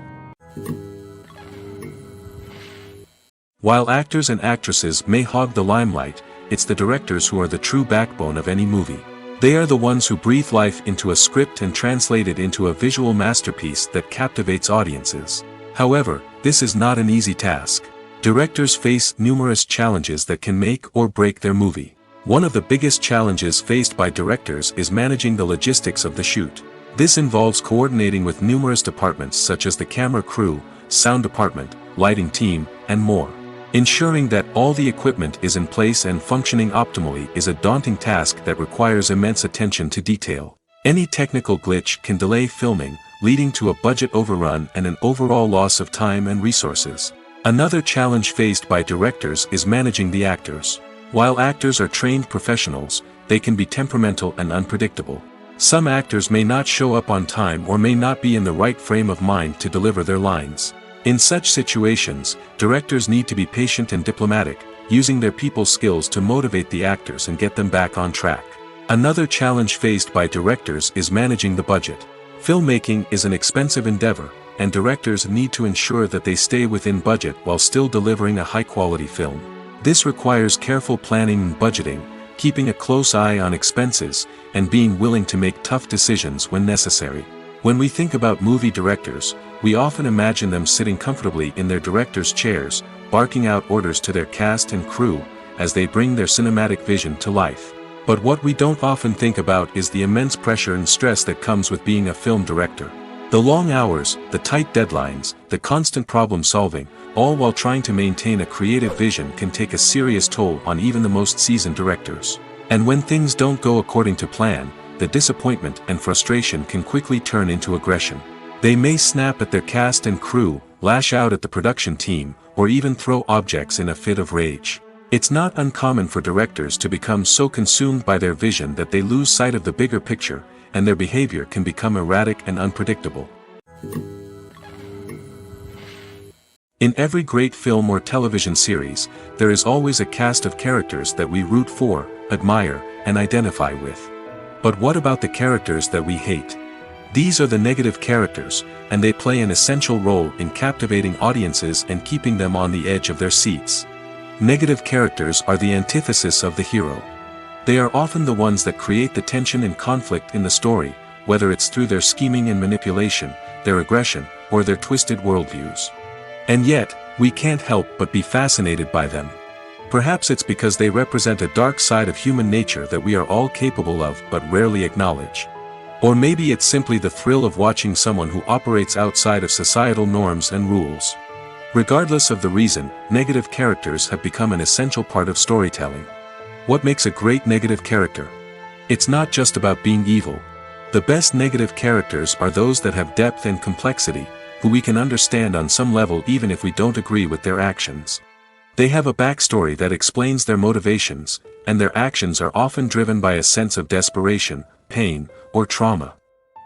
Speaker 1: While actors and actresses may hog the limelight, it's the directors who are the true backbone of any movie. They are the ones who breathe life into a script and translate it into a visual masterpiece that captivates audiences. However, this is not an easy task. Directors face numerous challenges that can make or break their movie. One of the biggest challenges faced by directors is managing the logistics of the shoot. This involves coordinating with numerous departments such as the camera crew, sound department, lighting team, and more. Ensuring that all the equipment is in place and functioning optimally is a daunting task that requires immense attention to detail. Any technical glitch can delay filming, leading to a budget overrun and an overall loss of time and resources. Another challenge faced by directors is managing the actors. While actors are trained professionals, they can be temperamental and unpredictable. Some actors may not show up on time or may not be in the right frame of mind to deliver their lines. In such situations, directors need to be patient and diplomatic, using their people skills to motivate the actors and get them back on track. Another challenge faced by directors is managing the budget. Filmmaking is an expensive endeavor, and directors need to ensure that they stay within budget while still delivering a high-quality film. This requires careful planning and budgeting, keeping a close eye on expenses, and being willing to make tough decisions when necessary. When we think about movie directors, we often imagine them sitting comfortably in their director's chairs, barking out orders to their cast and crew, as they bring their cinematic vision to life. But what we don't often think about is the immense pressure and stress that comes with being a film director. The long hours, the tight deadlines, the constant problem solving, all while trying to maintain a creative vision can take a serious toll on even the most seasoned directors. And when things don't go according to plan, the disappointment and frustration can quickly turn into aggression. They may snap at their cast and crew, lash out at the production team, or even throw objects in a fit of rage. It's not uncommon for directors to become so consumed by their vision that they lose sight of the bigger picture, and their behavior can become erratic and unpredictable. In every great film or television series, there is always a cast of characters that we root for, admire, and identify with. But what about the characters that we hate? These are the negative characters, and they play an essential role in captivating audiences and keeping them on the edge of their seats. Negative characters are the antithesis of the hero. They are often the ones that create the tension and conflict in the story, whether it's through their scheming and manipulation, their aggression, or their twisted worldviews. And yet, we can't help but be fascinated by them. Perhaps it's because they represent a dark side of human nature that we are all capable of but rarely acknowledge. Or maybe it's simply the thrill of watching someone who operates outside of societal norms and rules. Regardless of the reason, negative characters have become an essential part of storytelling. What makes a great negative character? It's not just about being evil. The best negative characters are those that have depth and complexity, who we can understand on some level even if we don't agree with their actions. They have a backstory that explains their motivations, and their actions are often driven by a sense of desperation, pain, or trauma.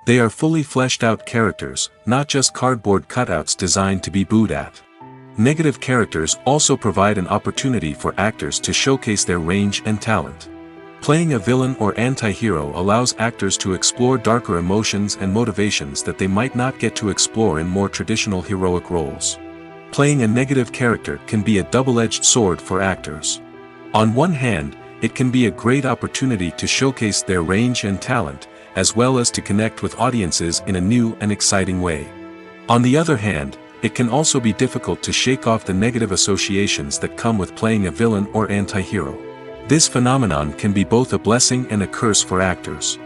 Speaker 1: They are fully fleshed out characters, not just cardboard cutouts designed to be booed at. Negative characters also provide an opportunity for actors to showcase their range and talent. Playing a villain or anti-hero allows actors to explore darker emotions and motivations that they might not get to explore in more traditional heroic roles. Playing a negative character can be a double-edged sword for actors. On one hand, it can be a great opportunity to showcase their range and talent, as well as to connect with audiences in a new and exciting way. On the other hand, it can also be difficult to shake off the negative associations that come with playing a villain or anti-hero. This phenomenon can be both a blessing and a curse for actors.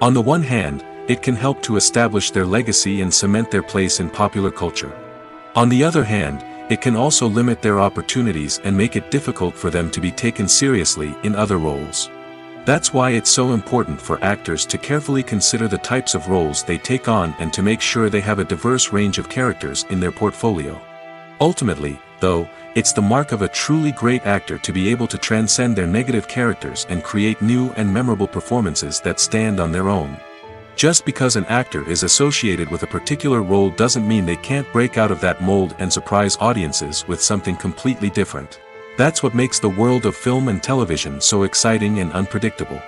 Speaker 1: On the one hand, it can help to establish their legacy and cement their place in popular culture. On the other hand, it can also limit their opportunities and make it difficult for them to be taken seriously in other roles. That's why it's so important for actors to carefully consider the types of roles they take on and to make sure they have a diverse range of characters in their portfolio. Ultimately, though, it's the mark of a truly great actor to be able to transcend their negative characters and create new and memorable performances that stand on their own. Just because an actor is associated with a particular role doesn't mean they can't break out of that mold and surprise audiences with something completely different. That's what makes the world of film and television so exciting and unpredictable.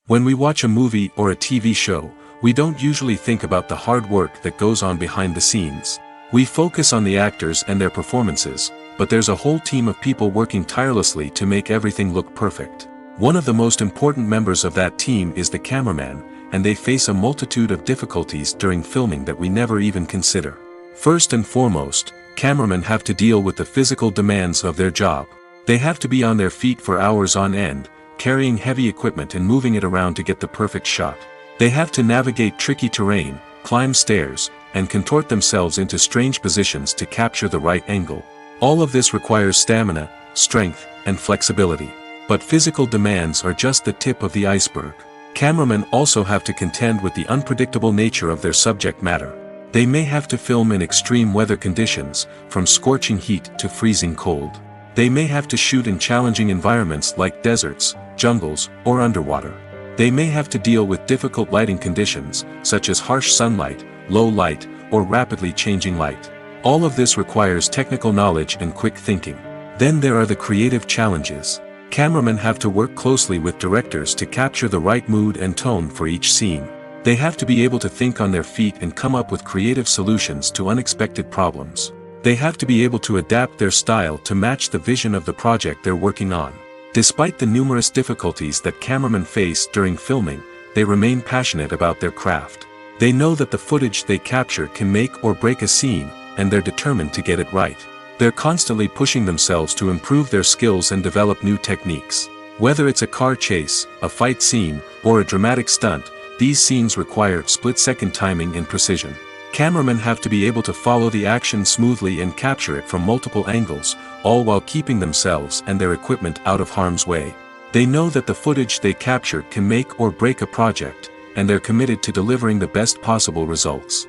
Speaker 1: When we watch a movie or a TV show, we don't usually think about the hard work that goes on behind the scenes. We focus on the actors and their performances, but there's a whole team of people working tirelessly to make everything look perfect. One of the most important members of that team is the cameraman, and they face a multitude of difficulties during filming that we never even consider. First and foremost, cameramen have to deal with the physical demands of their job. They have to be on their feet for hours on end, carrying heavy equipment and moving it around to get the perfect shot. They have to navigate tricky terrain, climb stairs, and contort themselves into strange positions to capture the right angle. All of this requires stamina, strength, and flexibility. But physical demands are just the tip of the iceberg. Cameramen also have to contend with the unpredictable nature of their subject matter. They may have to film in extreme weather conditions, from scorching heat to freezing cold. They may have to shoot in challenging environments like deserts, jungles, or underwater. They may have to deal with difficult lighting conditions, such as harsh sunlight, low light, or rapidly changing light. All of this requires technical knowledge and quick thinking. Then there are the creative challenges. Cameramen have to work closely with directors to capture the right mood and tone for each scene. They have to be able to think on their feet and come up with creative solutions to unexpected problems. They have to be able to adapt their style to match the vision of the project they're working on. Despite the numerous difficulties that cameramen face during filming, they remain passionate about their craft. They know that the footage they capture can make or break a scene, and they're determined to get it right. They're constantly pushing themselves to improve their skills and develop new techniques. Whether it's a car chase, a fight scene, or a dramatic stunt, these scenes require split-second timing and precision. Cameramen have to be able to follow the action smoothly and capture it from multiple angles, all while keeping themselves and their equipment out of harm's way. They know that the footage they capture can make or break a project, and they're committed to delivering the best possible results.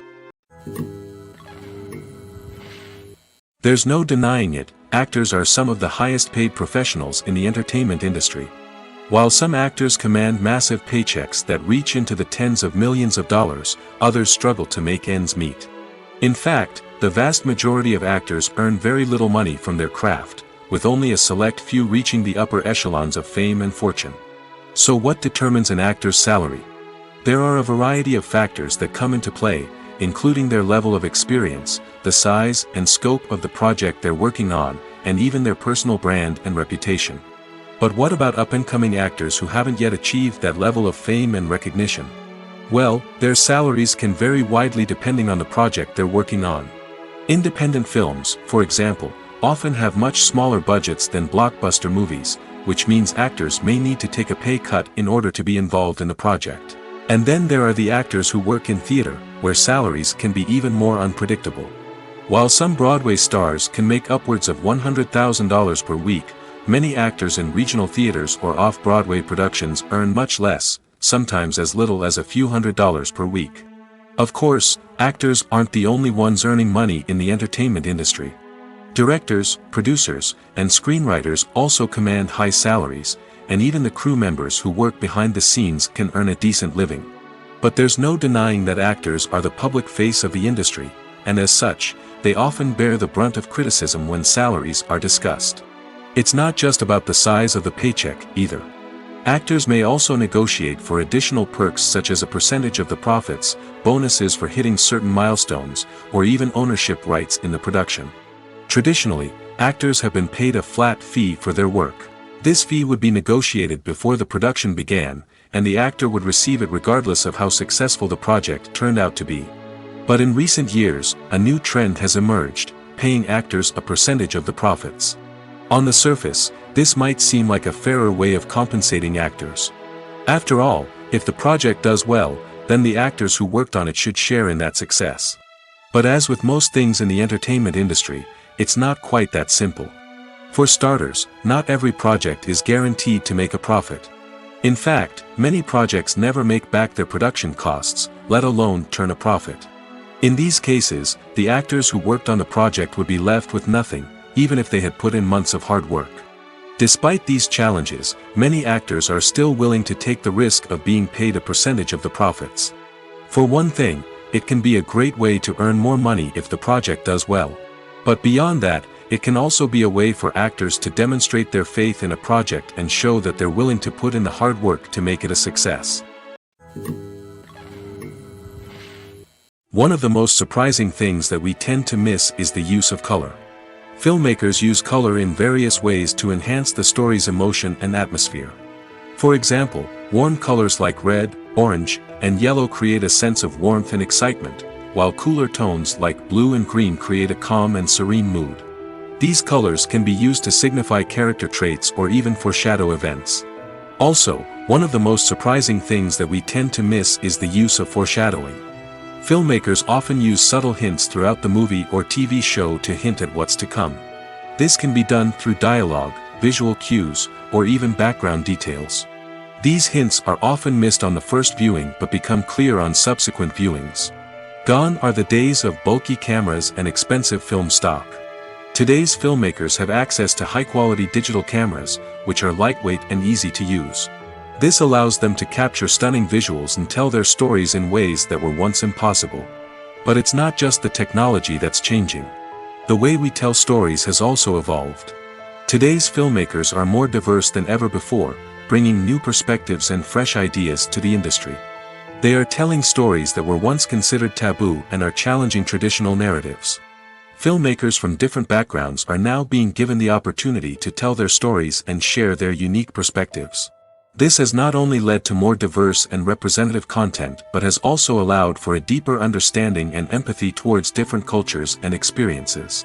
Speaker 1: There's no denying it, actors are some of the highest paid professionals in the entertainment industry. While some actors command massive paychecks that reach into the tens of millions of dollars, others struggle to make ends meet. In fact, the vast majority of actors earn very little money from their craft, with only a select few reaching the upper echelons of fame and fortune. So what determines an actor's salary? There are a variety of factors that come into play, including their level of experience, the size and scope of the project they're working on, and even their personal brand and reputation. But what about up-and-coming actors who haven't yet achieved that level of fame and recognition? Well, their salaries can vary widely depending on the project they're working on. Independent films, for example, often have much smaller budgets than blockbuster movies, which means actors may need to take a pay cut in order to be involved in the project. And then there are the actors who work in theater, where salaries can be even more unpredictable. While some Broadway stars can make upwards of $100,000 per week, many actors in regional theaters or off-Broadway productions earn much less, sometimes as little as a few $100s per week. Of course, actors aren't the only ones earning money in the entertainment industry. Directors, producers, and screenwriters also command high salaries, and even the crew members who work behind the scenes can earn a decent living. But there's no denying that actors are the public face of the industry, and as such, they often bear the brunt of criticism when salaries are discussed. It's not just about the size of the paycheck, either. Actors may also negotiate for additional perks such as a percentage of the profits, bonuses for hitting certain milestones, or even ownership rights in the production. Traditionally, actors have been paid a flat fee for their work. This fee would be negotiated before the production began, and the actor would receive it regardless of how successful the project turned out to be. But in recent years, a new trend has emerged, paying actors a percentage of the profits. On the surface, this might seem like a fairer way of compensating actors. After all, if the project does well, then the actors who worked on it should share in that success. But as with most things in the entertainment industry, it's not quite that simple. For starters, not every project is guaranteed to make a profit. In fact, many projects never make back their production costs, let alone turn a profit. In these cases, the actors who worked on the project would be left with nothing, even if they had put in months of hard work. Despite these challenges, many actors are still willing to take the risk of being paid a percentage of the profits. For one thing, it can be a great way to earn more money if the project does well. But beyond that, it can also be a way for actors to demonstrate their faith in a project and show that they're willing to put in the hard work to make it a success. One of the most surprising things that we tend to miss is the use of color. Filmmakers use color in various ways to enhance the story's emotion and atmosphere. For example, warm colors like red, orange, and yellow create a sense of warmth and excitement, while cooler tones like blue and green create a calm and serene mood. These colors can be used to signify character traits or even foreshadow events. Also, one of the most surprising things that we tend to miss is the use of foreshadowing. Filmmakers often use subtle hints throughout the movie or TV show to hint at what's to come. This can be done through dialogue, visual cues, or even background details. These hints are often missed on the first viewing but become clear on subsequent viewings. Gone are the days of bulky cameras and expensive film stock. Today's filmmakers have access to high-quality digital cameras, which are lightweight and easy to use. This allows them to capture stunning visuals and tell their stories in ways that were once impossible. But it's not just the technology that's changing. The way we tell stories has also evolved. Today's filmmakers are more diverse than ever before, bringing new perspectives and fresh ideas to the industry. They are telling stories that were once considered taboo and are challenging traditional narratives. Filmmakers from different backgrounds are now being given the opportunity to tell their stories and share their unique perspectives. This has not only led to more diverse and representative content but has also allowed for a deeper understanding and empathy towards different cultures and experiences.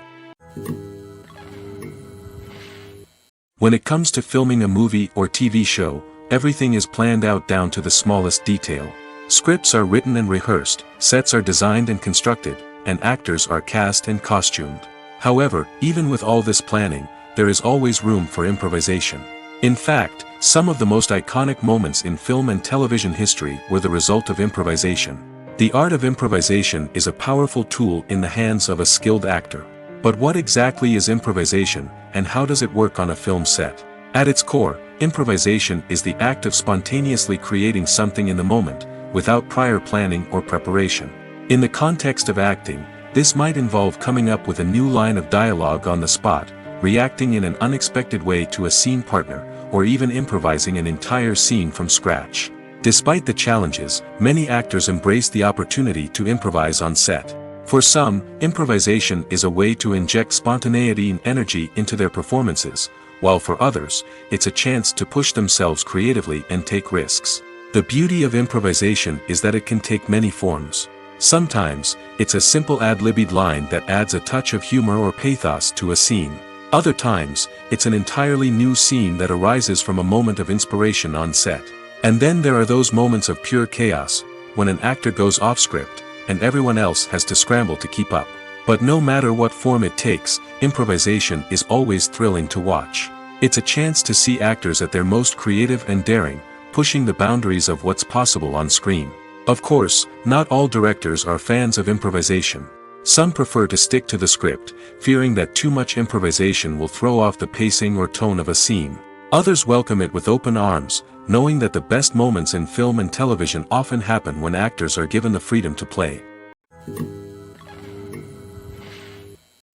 Speaker 1: When it comes to filming a movie or TV show, everything is planned out down to the smallest detail. Scripts are written and rehearsed, sets are designed and constructed, and actors are cast and costumed. However, even with all this planning, there is always room for improvisation. In fact, some of the most iconic moments in film and television history were the result of improvisation. The art of improvisation is a powerful tool in the hands of a skilled actor. But what exactly is improvisation, and how does it work on a film set? At its core, improvisation is the act of spontaneously creating something in the moment, without prior planning or preparation. In the context of acting, This might involve coming up with a new line of dialogue on the spot, reacting in an unexpected way to a scene partner, or even improvising an entire scene from scratch. Despite the challenges, many actors embrace the opportunity to improvise on set. For some, improvisation is a way to inject spontaneity and energy into their performances, while for others, it's a chance to push themselves creatively and take risks. The beauty of improvisation is that it can take many forms. Sometimes, it's a simple ad-libbed line that adds a touch of humor or pathos to a scene. Other times, it's an entirely new scene that arises from a moment of inspiration on set. And then there are those moments of pure chaos, when an actor goes off script, and everyone else has to scramble to keep up. But no matter what form it takes, improvisation is always thrilling to watch. It's a chance to see actors at their most creative and daring, pushing the boundaries of what's possible on screen. Of course, not all directors are fans of improvisation. Some prefer to stick to the script, fearing that too much improvisation will throw off the pacing or tone of a scene. Others welcome it with open arms, knowing that the best moments in film and television often happen when actors are given the freedom to play.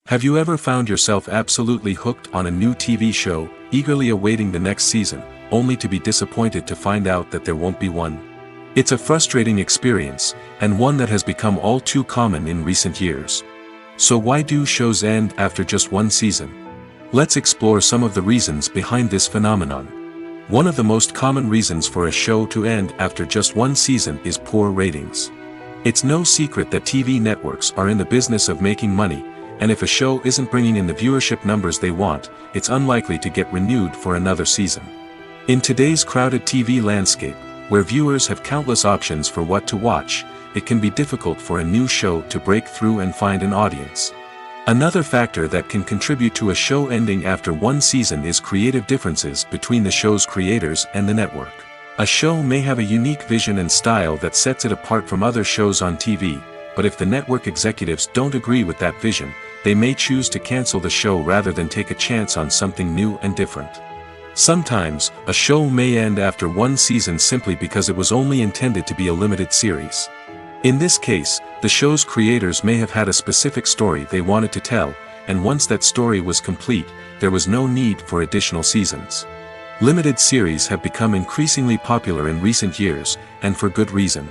Speaker 1: Have you ever found yourself absolutely hooked on a new TV show, eagerly awaiting the next season, only to be disappointed to find out that there won't be one? It's a frustrating experience, and one that has become all too common in recent years. So why do shows end after just one season? Let's explore some of the reasons behind this phenomenon. One of the most common reasons for a show to end after just one season is poor ratings. It's no secret that TV networks are in the business of making money, and if a show isn't bringing in the viewership numbers they want, it's unlikely to get renewed for another season. In today's crowded TV landscape, where viewers have countless options for what to watch, it can be difficult for a new show to break through and find an audience. Another factor that can contribute to a show ending after one season is creative differences between the show's creators and the network. A show may have a unique vision and style that sets it apart from other shows on TV, but if the network executives don't agree with that vision, they may choose to cancel the show rather than take a chance on something new and different. Sometimes, a show may end after one season simply because it was only intended to be a limited series. In this case, the show's creators may have had a specific story they wanted to tell, and once that story was complete, there was no need for additional seasons. Limited series have become increasingly popular in recent years, and for good reason.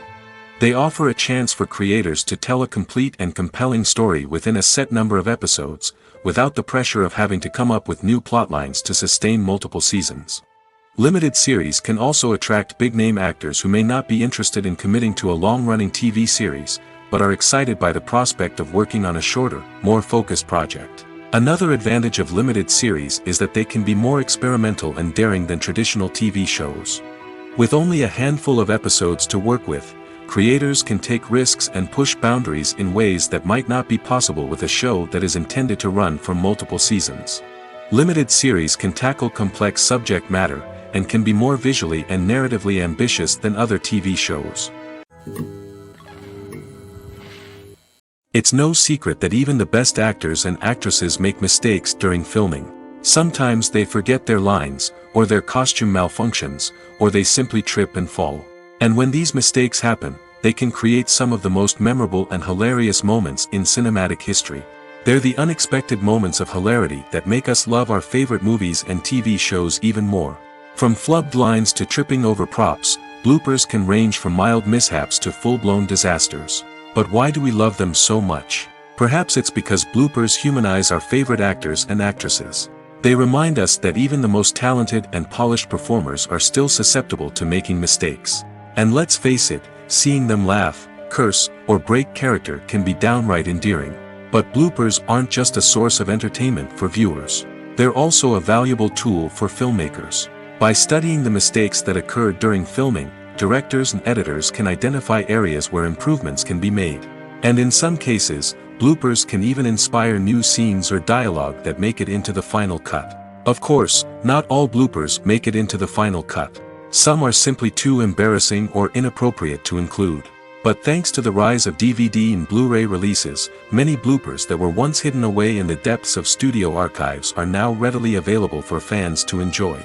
Speaker 1: They offer a chance for creators to tell a complete and compelling story within a set number of episodes, without the pressure of having to come up with new plotlines to sustain multiple seasons. Limited series can also attract big-name actors who may not be interested in committing to a long-running TV series, but are excited by the prospect of working on a shorter, more focused project. Another advantage of limited series is that they can be more experimental and daring than traditional TV shows. With only a handful of episodes to work with, creators can take risks and push boundaries in ways that might not be possible with a show that is intended to run for multiple seasons. Limited series can tackle complex subject matter, and can be more visually and narratively ambitious than other TV shows. It's no secret that even the best actors and actresses make mistakes during filming. Sometimes they forget their lines, or their costume malfunctions, or they simply trip and fall. And when these mistakes happen, they can create some of the most memorable and hilarious moments in cinematic history. They're the unexpected moments of hilarity that make us love our favorite movies and TV shows even more. From flubbed lines to tripping over props, bloopers can range from mild mishaps to full-blown disasters. But why do we love them so much? Perhaps it's because bloopers humanize our favorite actors and actresses. They remind us that even the most talented and polished performers are still susceptible to making mistakes. And let's face it, seeing them laugh, curse, or break character can be downright endearing. But bloopers aren't just a source of entertainment for viewers. They're also a valuable tool for filmmakers. By studying the mistakes that occurred during filming, directors and editors can identify areas where improvements can be made. And in some cases, bloopers can even inspire new scenes or dialogue that make it into the final cut. Of course, not all bloopers make it into the final cut. Some are simply too embarrassing or inappropriate to include. But thanks to the rise of DVD and Blu-ray releases, many bloopers that were once hidden away in the depths of studio archives are now readily available for fans to enjoy.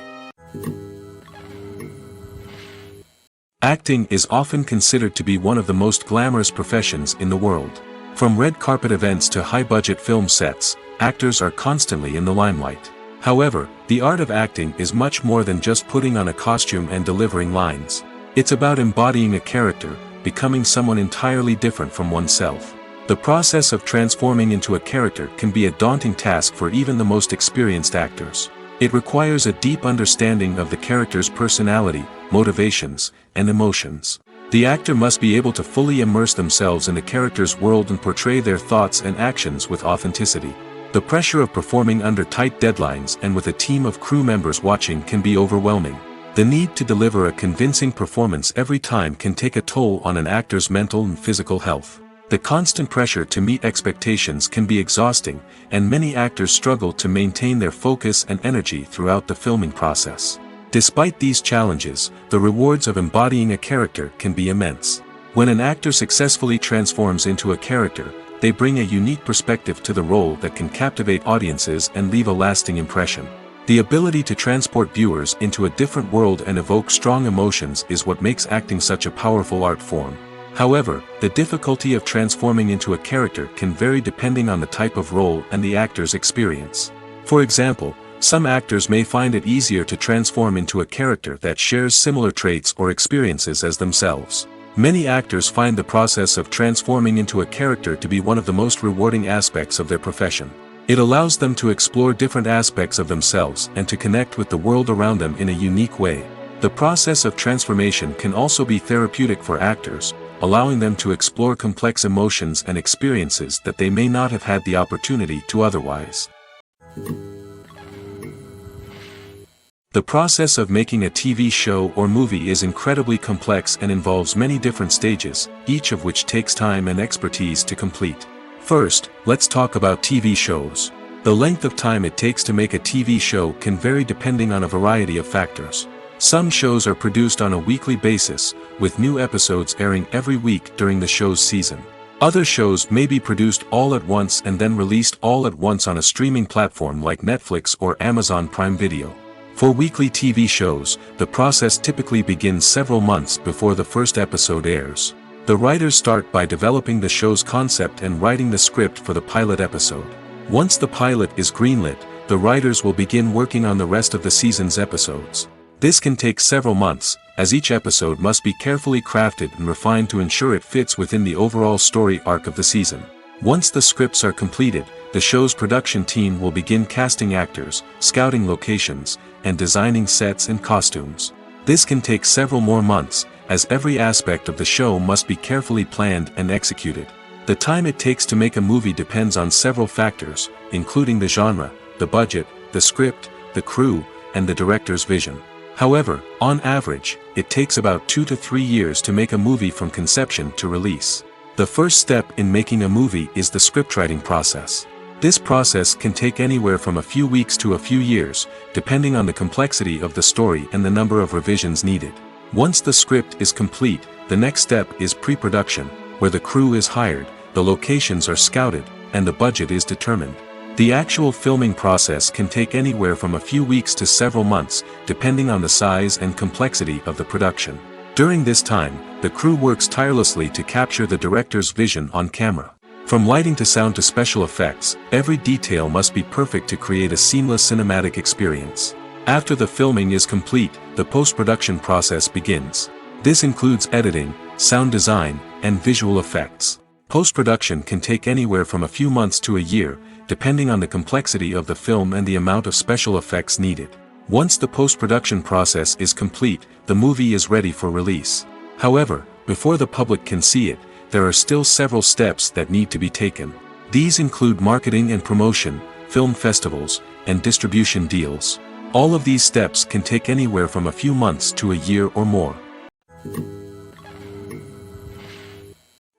Speaker 1: Acting is often considered to be one of the most glamorous professions in the world. From red carpet events to high-budget film sets, actors are constantly in the limelight. However, the art of acting is much more than just putting on a costume and delivering lines. It's about embodying a character, becoming someone entirely different from oneself. The process of transforming into a character can be a daunting task for even the most experienced actors. It requires a deep understanding of the character's personality, motivations, and emotions. The actor must be able to fully immerse themselves in the character's world and portray their thoughts and actions with authenticity. The pressure of performing under tight deadlines and with a team of crew members watching can be overwhelming. The need to deliver a convincing performance every time can take a toll on an actor's mental and physical health. The constant pressure to meet expectations can be exhausting, and many actors struggle to maintain their focus and energy throughout the filming process. Despite these challenges, the rewards of embodying a character can be immense. When an actor successfully transforms into a character, they bring a unique perspective to the role that can captivate audiences and leave a lasting impression. The ability to transport viewers into a different world and evoke strong emotions is what makes acting such a powerful art form. However, the difficulty of transforming into a character can vary depending on the type of role and the actor's experience. For example, some actors may find it easier to transform into a character that shares similar traits or experiences as themselves. Many actors find the process of transforming into a character to be one of the most rewarding aspects of their profession. It allows them to explore different aspects of themselves and to connect with the world around them in a unique way. The process of transformation can also be therapeutic for actors, allowing them to explore complex emotions and experiences that they may not have had the opportunity to otherwise. The process of making a TV show or movie is incredibly complex and involves many different stages, each of which takes time and expertise to complete. First, let's talk about TV shows. The length of time it takes to make a TV show can vary depending on a variety of factors. Some shows are produced on a weekly basis, with new episodes airing every week during the show's season. Other shows may be produced all at once and then released all at once on a streaming platform like Netflix or Amazon Prime Video. For weekly TV shows, the process typically begins several months before the first episode airs. The writers start by developing the show's concept and writing the script for the pilot episode. Once the pilot is greenlit, the writers will begin working on the rest of the season's episodes. This can take several months, as each episode must be carefully crafted and refined to ensure it fits within the overall story arc of the season. Once the scripts are completed, the show's production team will begin casting actors, scouting locations, and designing sets and costumes. This can take several more months, as every aspect of the show must be carefully planned and executed. The time it takes to make a movie depends on several factors, including the genre, the budget, the script, the crew, and the director's vision. However, on average, it takes about 2 to 3 years to make a movie from conception to release. The first step in making a movie is the scriptwriting process. This process can take anywhere from a few weeks to a few years, depending on the complexity of the story and the number of revisions needed. Once the script is complete, the next step is pre-production, where the crew is hired, the locations are scouted, and the budget is determined. The actual filming process can take anywhere from a few weeks to several months, depending on the size and complexity of the production. During this time, the crew works tirelessly to capture the director's vision on camera. From lighting to sound to special effects, every detail must be perfect to create a seamless cinematic experience. After the filming is complete, the post-production process begins. This includes editing, sound design, and visual effects. Post-production can take anywhere from a few months to a year, depending on the complexity of the film and the amount of special effects needed. Once the post-production process is complete, the movie is ready for release. However, before the public can see it, there are still several steps that need to be taken. These include marketing and promotion, film festivals, and distribution deals. All of these steps can take anywhere from a few months to a year or more.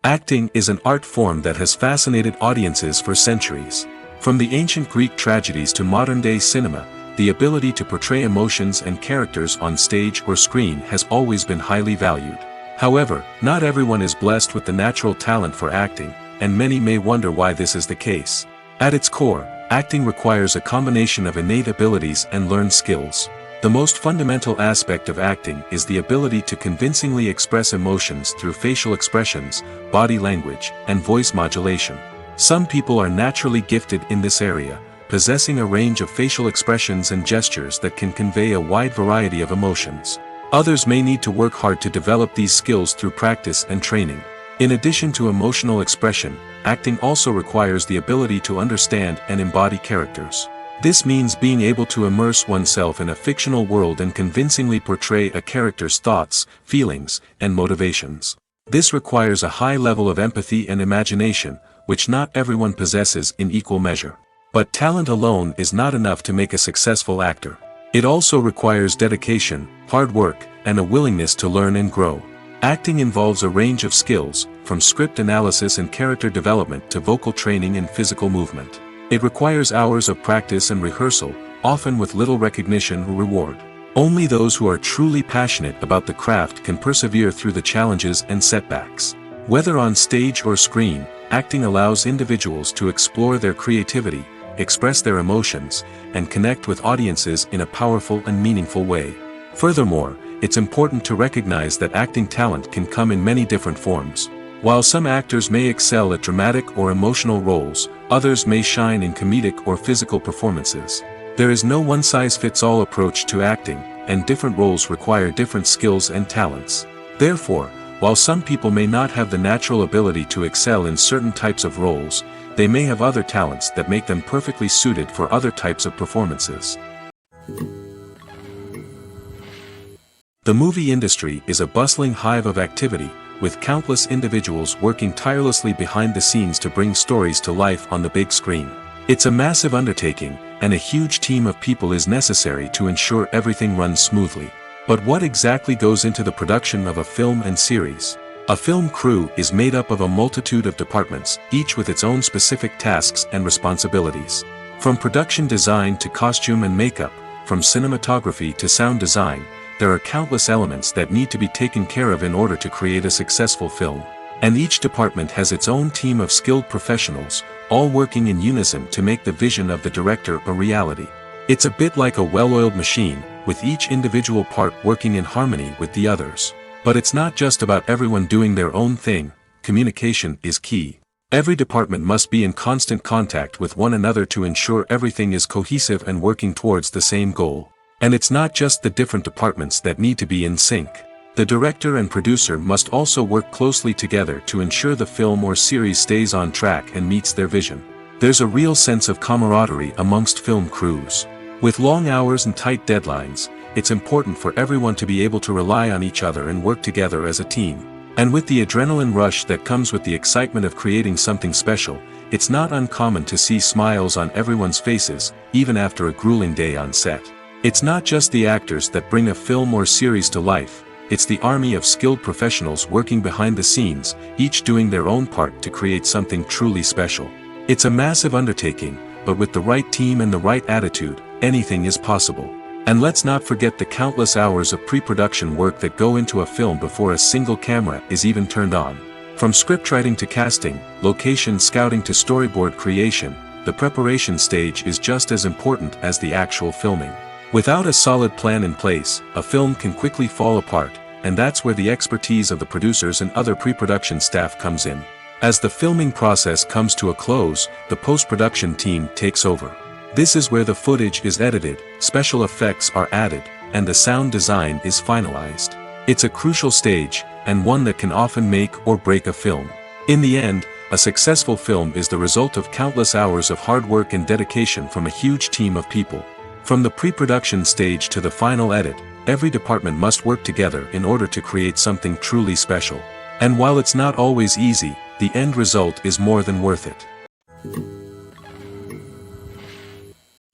Speaker 1: Acting is an art form that has fascinated audiences for centuries. From the ancient Greek tragedies to modern-day cinema, the ability to portray emotions and characters on stage or screen has always been highly valued. However, not everyone is blessed with the natural talent for acting, and many may wonder why this is the case. At its core, acting requires a combination of innate abilities and learned skills. The most fundamental aspect of acting is the ability to convincingly express emotions through facial expressions, body language, and voice modulation. Some people are naturally gifted in this area, possessing a range of facial expressions and gestures that can convey a wide variety of emotions. Others may need to work hard to develop these skills through practice and training. In addition to emotional expression, acting also requires the ability to understand and embody characters. This means being able to immerse oneself in a fictional world and convincingly portray a character's thoughts, feelings, and motivations. This requires a high level of empathy and imagination, which not everyone possesses in equal measure. But talent alone is not enough to make a successful actor. It also requires dedication, hard work, and a willingness to learn and grow. Acting involves a range of skills, from script analysis and character development to vocal training and physical movement. It requires hours of practice and rehearsal, often with little recognition or reward. Only those who are truly passionate about the craft can persevere through the challenges and setbacks. Whether on stage or screen, acting allows individuals to explore their creativity, express their emotions, and connect with audiences in a powerful and meaningful way. Furthermore, it's important to recognize that acting talent can come in many different forms. While some actors may excel at dramatic or emotional roles, others may shine in comedic or physical performances. There is no one-size-fits-all approach to acting, and different roles require different skills and talents. Therefore, while some people may not have the natural ability to excel in certain types of roles, they may have other talents that make them perfectly suited for other types of performances. The movie industry is a bustling hive of activity, with countless individuals working tirelessly behind the scenes to bring stories to life on the big screen. It's a massive undertaking, and a huge team of people is necessary to ensure everything runs smoothly. But what exactly goes into the production of a film and series? A film crew is made up of a multitude of departments, each with its own specific tasks and responsibilities. From production design to costume and makeup, from cinematography to sound design, there are countless elements that need to be taken care of in order to create a successful film. And each department has its own team of skilled professionals, all working in unison to make the vision of the director a reality. It's a bit like a well-oiled machine, with each individual part working in harmony with the others. But it's not just about everyone doing their own thing. Communication is key. Every department must be in constant contact with one another to ensure everything is cohesive and working towards the same goal. And it's not just the different departments that need to be in sync. The director and producer must also work closely together to ensure the film or series stays on track and meets their vision. There's a real sense of camaraderie amongst film crews. With long hours and tight deadlines, it's important for everyone to be able to rely on each other and work together as a team. And with the adrenaline rush that comes with the excitement of creating something special, it's not uncommon to see smiles on everyone's faces, even after a grueling day on set. It's not just the actors that bring a film or series to life, it's the army of skilled professionals working behind the scenes, each doing their own part to create something truly special. It's a massive undertaking, but with the right team and the right attitude, anything is possible. And let's not forget the countless hours of pre-production work that go into a film before a single camera is even turned on. From scriptwriting to casting, location scouting to storyboard creation, the preparation stage is just as important as the actual filming. Without a solid plan in place, a film can quickly fall apart, and that's where the expertise of the producers and other pre-production staff comes in. As the filming process comes to a close, the post-production team takes over. This is where the footage is edited, special effects are added, and the sound design is finalized. It's a crucial stage, and one that can often make or break a film. In the end, a successful film is the result of countless hours of hard work and dedication from a huge team of people. From the pre-production stage to the final edit, every department must work together in order to create something truly special. And while it's not always easy, the end result is more than worth it.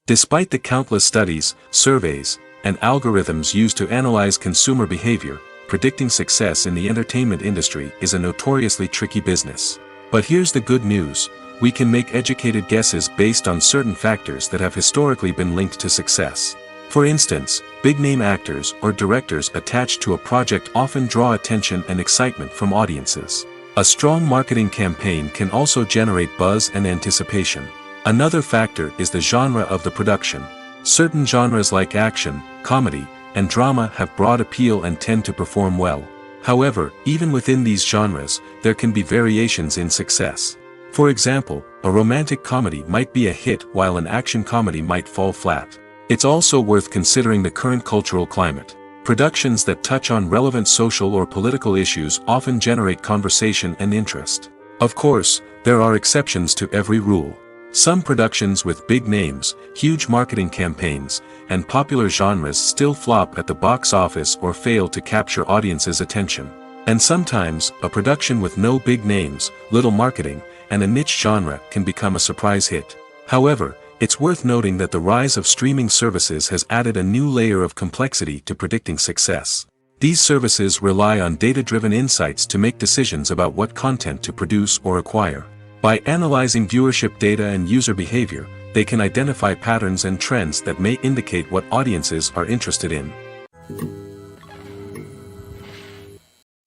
Speaker 1: Despite the countless studies, surveys, and algorithms used to analyze consumer behavior, predicting success in the entertainment industry is a notoriously tricky business. But here's the good news. We can make educated guesses based on certain factors that have historically been linked to success. For instance, big-name actors or directors attached to a project often draw attention and excitement from audiences. A strong marketing campaign can also generate buzz and anticipation. Another factor is the genre of the production. Certain genres like action, comedy, and drama have broad appeal and tend to perform well. However, even within these genres, there can be variations in success. For example, a romantic comedy might be a hit while an action comedy might fall flat. It's also worth considering the current cultural climate. Productions that touch on relevant social or political issues often generate conversation and interest. Of course, there are exceptions to every rule. Some productions with big names, huge marketing campaigns, and popular genres still flop at the box office or fail to capture audiences' attention. And sometimes, a production with no big names, little marketing, and a niche genre can become a surprise hit. However, it's worth noting that the rise of streaming services has added a new layer of complexity to predicting success. These services rely on data-driven insights to make decisions about what content to produce or acquire. By analyzing viewership data and user behavior, they can identify patterns and trends that may indicate what audiences are interested in.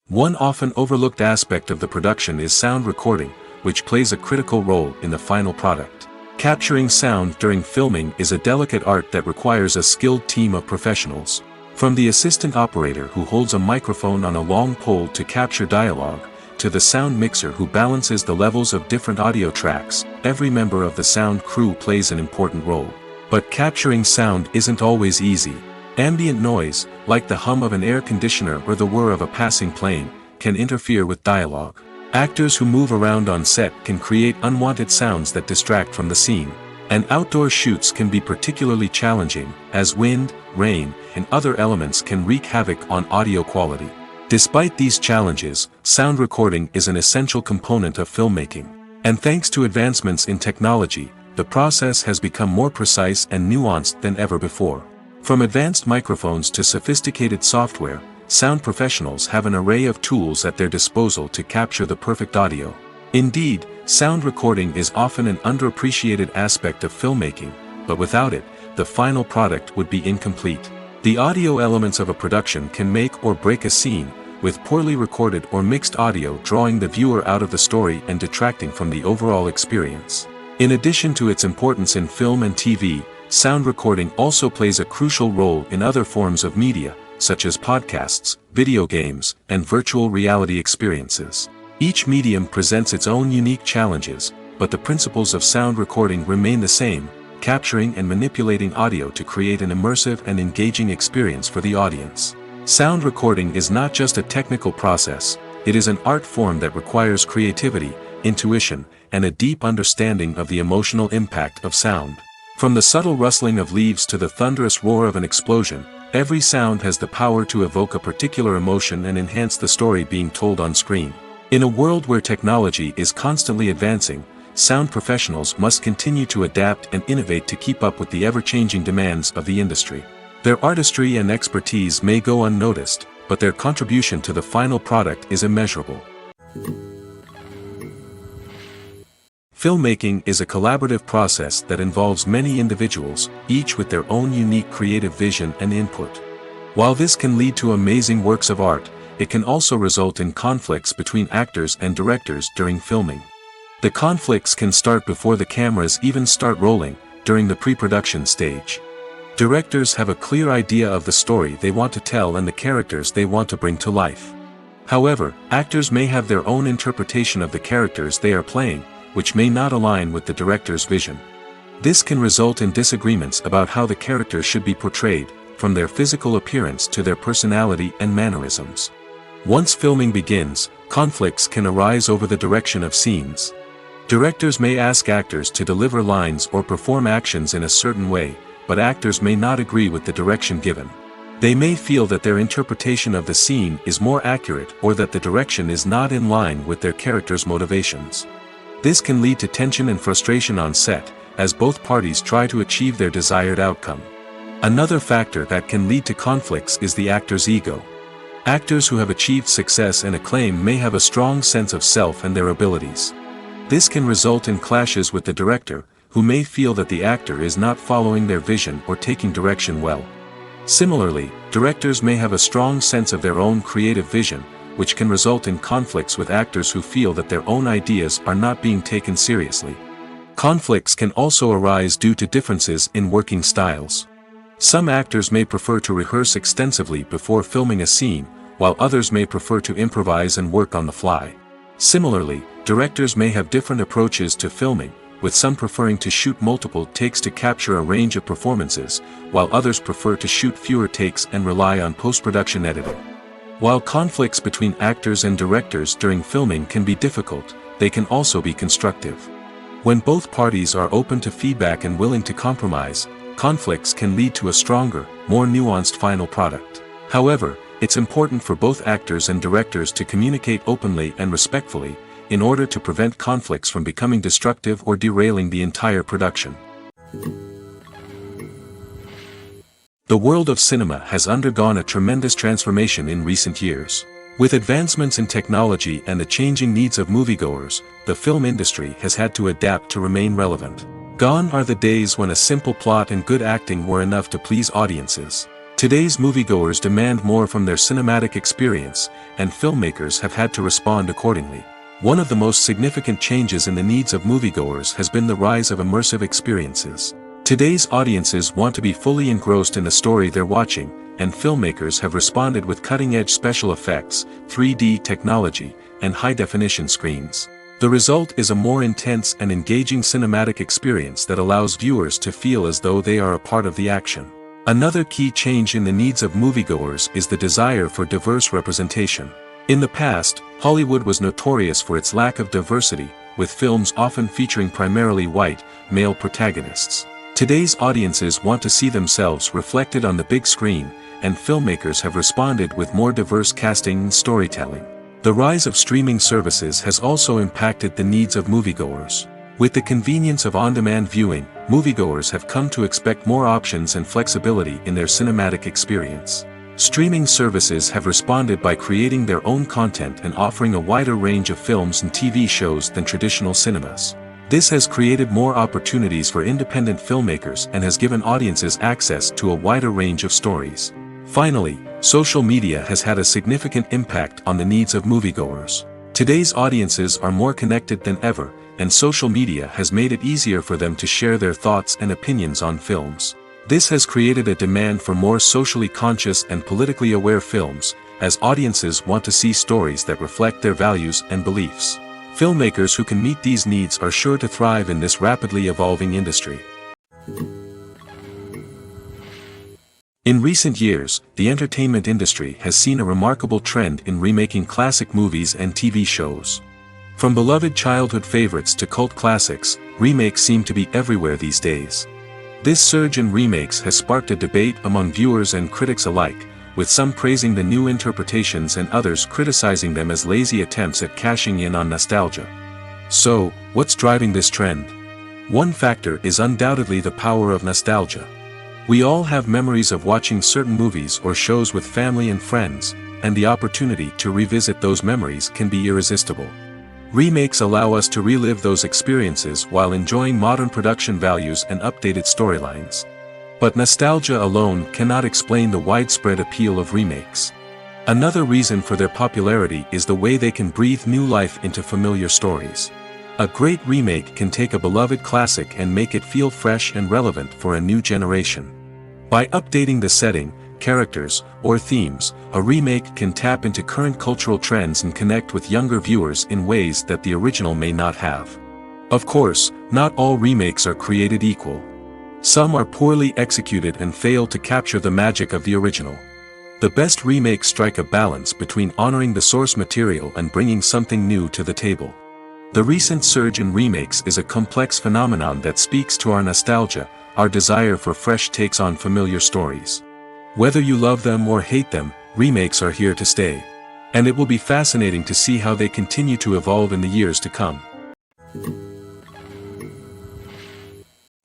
Speaker 1: One often overlooked aspect of the production is sound recording, which plays a critical role in the final product. Capturing sound during filming is a delicate art that requires a skilled team of professionals. From the assistant operator who holds a microphone on a long pole to capture dialogue, to the sound mixer who balances the levels of different audio tracks, every member of the sound crew plays an important role. But capturing sound isn't always easy. Ambient noise, like the hum of an air conditioner or the whir of a passing plane, can interfere with dialogue. Actors who move around on set can create unwanted sounds that distract from the scene. And outdoor shoots can be particularly challenging, as wind, rain, and other elements can wreak havoc on audio quality. Despite these challenges, sound recording is an essential component of filmmaking. And thanks to advancements in technology, the process has become more precise and nuanced than ever before. From advanced microphones to sophisticated software, sound professionals have an array of tools at their disposal to capture the perfect audio. Indeed, sound recording is often an underappreciated aspect of filmmaking, but without it, the final product would be incomplete. The audio elements of a production can make or break a scene, with poorly recorded or mixed audio drawing the viewer out of the story and detracting from the overall experience. In addition to its importance in film and TV, sound recording also plays a crucial role in other forms of media, such as podcasts, video games, and virtual reality experiences. Each medium presents its own unique challenges, but the principles of sound recording remain the same: capturing and manipulating audio to create an immersive and engaging experience for the audience. Sound recording is not just a technical process, it is an art form that requires creativity, intuition, and a deep understanding of the emotional impact of sound. From the subtle rustling of leaves to the thunderous roar of an explosion, every sound has the power to evoke a particular emotion and enhance the story being told on screen. In a world where technology is constantly advancing, sound professionals must continue to adapt and innovate to keep up with the ever-changing demands of the industry. Their artistry and expertise may go unnoticed, but their contribution to the final product is immeasurable. Filmmaking is a collaborative process that involves many individuals, each with their own unique creative vision and input. While this can lead to amazing works of art, it can also result in conflicts between actors and directors during filming. The conflicts can start before the cameras even start rolling, during the pre-production stage. Directors have a clear idea of the story they want to tell and the characters they want to bring to life. However, actors may have their own interpretation of the characters they are playing, which may not align with the director's vision. This can result in disagreements about how the characters should be portrayed, from their physical appearance to their personality and mannerisms. Once filming begins, conflicts can arise over the direction of scenes. Directors may ask actors to deliver lines or perform actions in a certain way, but actors may not agree with the direction given. They may feel that their interpretation of the scene is more accurate or that the direction is not in line with their character's motivations. This can lead to tension and frustration on set, as both parties try to achieve their desired outcome. Another factor that can lead to conflicts is the actor's ego. Actors who have achieved success and acclaim may have a strong sense of self and their abilities. This can result in clashes with the director, who may feel that the actor is not following their vision or taking direction well. Similarly, directors may have a strong sense of their own creative vision, which can result in conflicts with actors who feel that their own ideas are not being taken seriously. Conflicts can also arise due to differences in working styles. Some actors may prefer to rehearse extensively before filming a scene, while others may prefer to improvise and work on the fly. Similarly, directors may have different approaches to filming, with some preferring to shoot multiple takes to capture a range of performances, while others prefer to shoot fewer takes and rely on post-production editing. While conflicts between actors and directors during filming can be difficult, they can also be constructive. When both parties are open to feedback and willing to compromise, conflicts can lead to a stronger, more nuanced final product. However, it's important for both actors and directors to communicate openly and respectfully, in order to prevent conflicts from becoming destructive or derailing the entire production. The world of cinema has undergone a tremendous transformation in recent years. With advancements in technology and the changing needs of moviegoers, the film industry has had to adapt to remain relevant. Gone are the days when a simple plot and good acting were enough to please audiences. Today's moviegoers demand more from their cinematic experience, and filmmakers have had to respond accordingly. One of the most significant changes in the needs of moviegoers has been the rise of immersive experiences. Today's audiences want to be fully engrossed in the story they're watching, and filmmakers have responded with cutting-edge special effects, 3D technology, and high-definition screens. The result is a more intense and engaging cinematic experience that allows viewers to feel as though they are a part of the action. Another key change in the needs of moviegoers is the desire for diverse representation. In the past, Hollywood was notorious for its lack of diversity, with films often featuring primarily white, male protagonists. Today's audiences want to see themselves reflected on the big screen, and filmmakers have responded with more diverse casting and storytelling. The rise of streaming services has also impacted the needs of moviegoers. With the convenience of on-demand viewing, moviegoers have come to expect more options and flexibility in their cinematic experience. Streaming services have responded by creating their own content and offering a wider range of films and TV shows than traditional cinemas. This has created more opportunities for independent filmmakers and has given audiences access to a wider range of stories. Finally, social media has had a significant impact on the needs of moviegoers. Today's audiences are more connected than ever, and social media has made it easier for them to share their thoughts and opinions on films. This has created a demand for more socially conscious and politically aware films, as audiences want to see stories that reflect their values and beliefs. Filmmakers who can meet these needs are sure to thrive in this rapidly evolving industry. In recent years, the entertainment industry has seen a remarkable trend in remaking classic movies and TV shows. From beloved childhood favorites to cult classics, remakes seem to be everywhere these days. This surge in remakes has sparked a debate among viewers and critics alike, with some praising the new interpretations and others criticizing them as lazy attempts at cashing in on nostalgia. So, what's driving this trend? One factor is undoubtedly the power of nostalgia. We all have memories of watching certain movies or shows with family and friends, and the opportunity to revisit those memories can be irresistible. Remakes allow us to relive those experiences while enjoying modern production values and updated storylines. But nostalgia alone cannot explain the widespread appeal of remakes. Another reason for their popularity is the way they can breathe new life into familiar stories. A great remake can take a beloved classic and make it feel fresh and relevant for a new generation. By updating the setting, characters, or themes, a remake can tap into current cultural trends and connect with younger viewers in ways that the original may not have. Of course, not all remakes are created equal. Some are poorly executed and fail to capture the magic of the original. The best remakes strike a balance between honoring the source material and bringing something new to the table. The recent surge in remakes is a complex phenomenon that speaks to our nostalgia, our desire for fresh takes on familiar stories. Whether you love them or hate them, remakes are here to stay. And it will be fascinating to see how they continue to evolve in the years to come.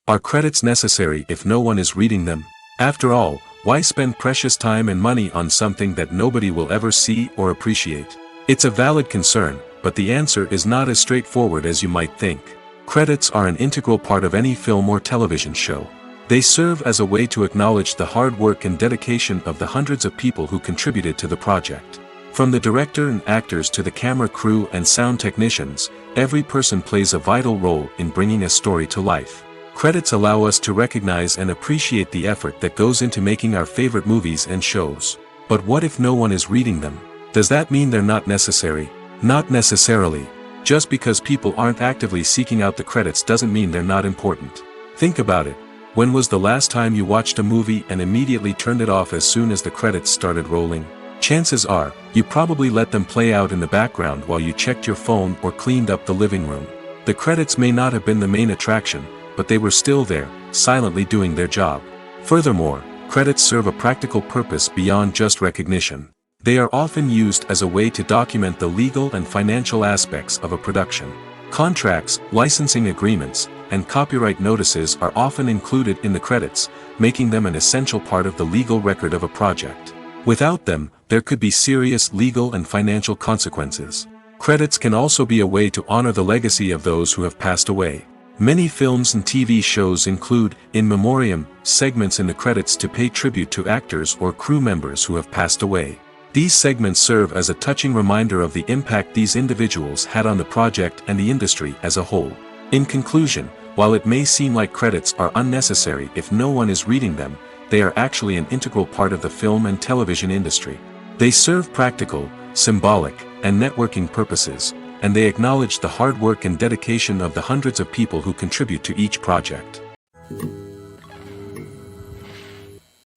Speaker 1: Are credits necessary if no one is reading them? After all, why spend precious time and money on something that nobody will ever see or appreciate? It's a valid concern, but the answer is not as straightforward as you might think. Credits are an integral part of any film or television show. They serve as a way to acknowledge the hard work and dedication of the hundreds of people who contributed to the project. From the director and actors to the camera crew and sound technicians, every person plays a vital role in bringing a story to life. Credits allow us to recognize and appreciate the effort that goes into making our favorite movies and shows. But what if no one is reading them? Does that mean they're not necessary? Not necessarily. Just because people aren't actively seeking out the credits doesn't mean they're not important. Think about it. When was the last time you watched a movie and immediately turned it off as soon as the credits started rolling? Chances are, you probably let them play out in the background while you checked your phone or cleaned up the living room. The credits may not have been the main attraction, but they were still there, silently doing their job. Furthermore, credits serve a practical purpose beyond just recognition. They are often used as a way to document the legal and financial aspects of a production. Contracts, licensing agreements, and copyright notices are often included in the credits, making them an essential part of the legal record of a project. Without them, there could be serious legal and financial consequences. Credits can also be a way to honor the legacy of those who have passed away. Many films and TV shows include, in memoriam, segments in the credits to pay tribute to actors or crew members who have passed away. These segments serve as a touching reminder of the impact these individuals had on the project and the industry as a whole. In conclusion, while it may seem like credits are unnecessary if no one is reading them, they are actually an integral part of the film and television industry. They serve practical, symbolic, and networking purposes, and they acknowledge the hard work and dedication of the hundreds of people who contribute to each project.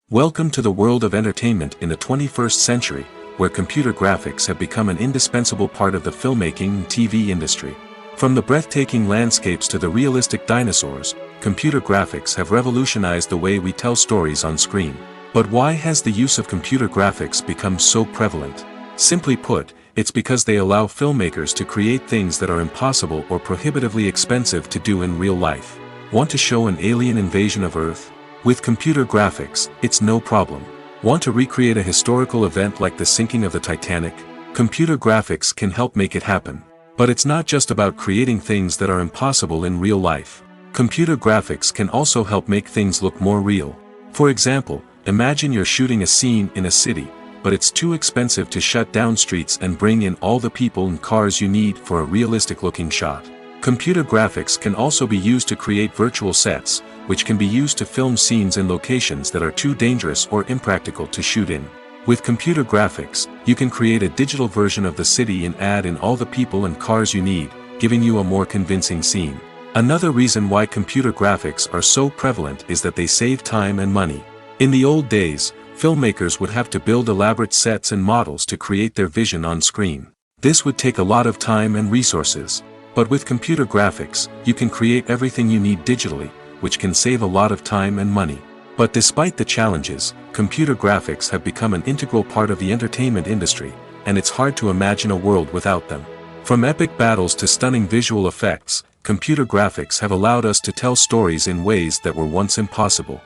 Speaker 1: Welcome to the world of entertainment in the 21st century, where computer graphics have become an indispensable part of the filmmaking and TV industry. From the breathtaking landscapes to the realistic dinosaurs, computer graphics have revolutionized the way we tell stories on screen. But why has the use of computer graphics become so prevalent? Simply put, it's because they allow filmmakers to create things that are impossible or prohibitively expensive to do in real life. Want to show an alien invasion of Earth? With computer graphics, it's no problem. Want to recreate a historical event like the sinking of the Titanic? Computer graphics can help make it happen. But it's not just about creating things that are impossible in real life. Computer graphics can also help make things look more real. For example, imagine you're shooting a scene in a city, but it's too expensive to shut down streets and bring in all the people and cars you need for a realistic-looking shot. Computer graphics can also be used to create virtual sets, which can be used to film scenes in locations that are too dangerous or impractical to shoot in. With computer graphics, you can create a digital version of the city and add in all the people and cars you need, giving you a more convincing scene. Another reason why computer graphics are so prevalent is that they save time and money. In the old days, filmmakers would have to build elaborate sets and models to create their vision on screen. This would take a lot of time and resources. But with computer graphics, you can create everything you need digitally, which can save a lot of time and money. But despite the challenges, computer graphics have become an integral part of the entertainment industry, and it's hard to imagine a world without them. From epic battles to stunning visual effects, computer graphics have allowed us to tell stories in ways that were once impossible.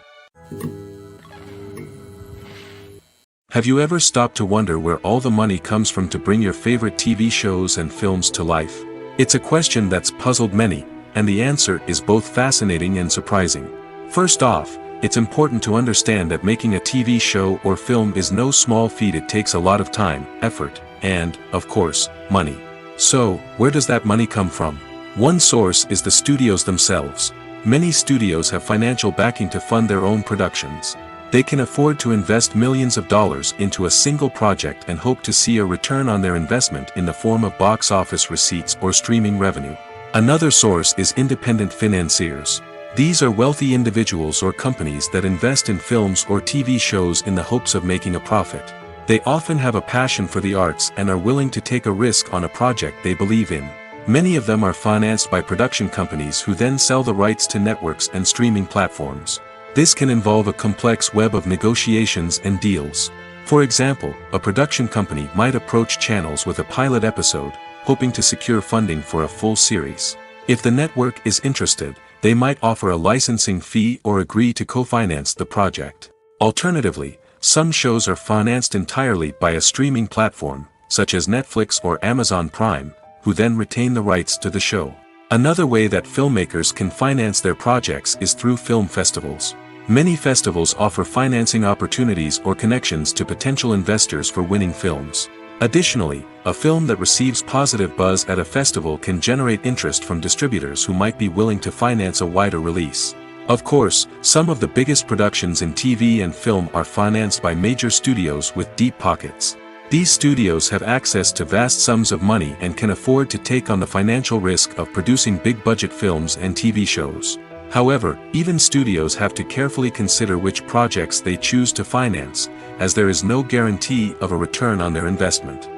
Speaker 1: Have you ever stopped to wonder where all the money comes from to bring your favorite TV shows and films to life? It's a question that's puzzled many, and the answer is both fascinating and surprising. First off, it's important to understand that making a TV show or film is no small feat. It takes a lot of time, effort, and, of course, money. So, where does that money come from? One source is the studios themselves. Many studios have financial backing to fund their own productions. They can afford to invest millions of dollars into a single project and hope to see a return on their investment in the form of box office receipts or streaming revenue. Another source is independent financiers. These are wealthy individuals or companies that invest in films or TV shows in the hopes of making a profit. They often have a passion for the arts and are willing to take a risk on a project they believe in. Many of them are financed by production companies who then sell the rights to networks and streaming platforms. This can involve a complex web of negotiations and deals. For example, a production company might approach channels with a pilot episode, hoping to secure funding for a full series. If the network is interested, they might offer a licensing fee or agree to co-finance the project. Alternatively, some shows are financed entirely by a streaming platform, such as Netflix or Amazon Prime, who then retain the rights to the show. Another way that filmmakers can finance their projects is through film festivals. Many festivals offer financing opportunities or connections to potential investors for winning films. Additionally, a film that receives positive buzz at a festival can generate interest from distributors who might be willing to finance a wider release. Of course, some of the biggest productions in TV and film are financed by major studios with deep pockets. These studios have access to vast sums of money and can afford to take on the financial risk of producing big-budget films and TV shows. However, even studios have to carefully consider which projects they choose to finance, as there is no guarantee of a return on their investment.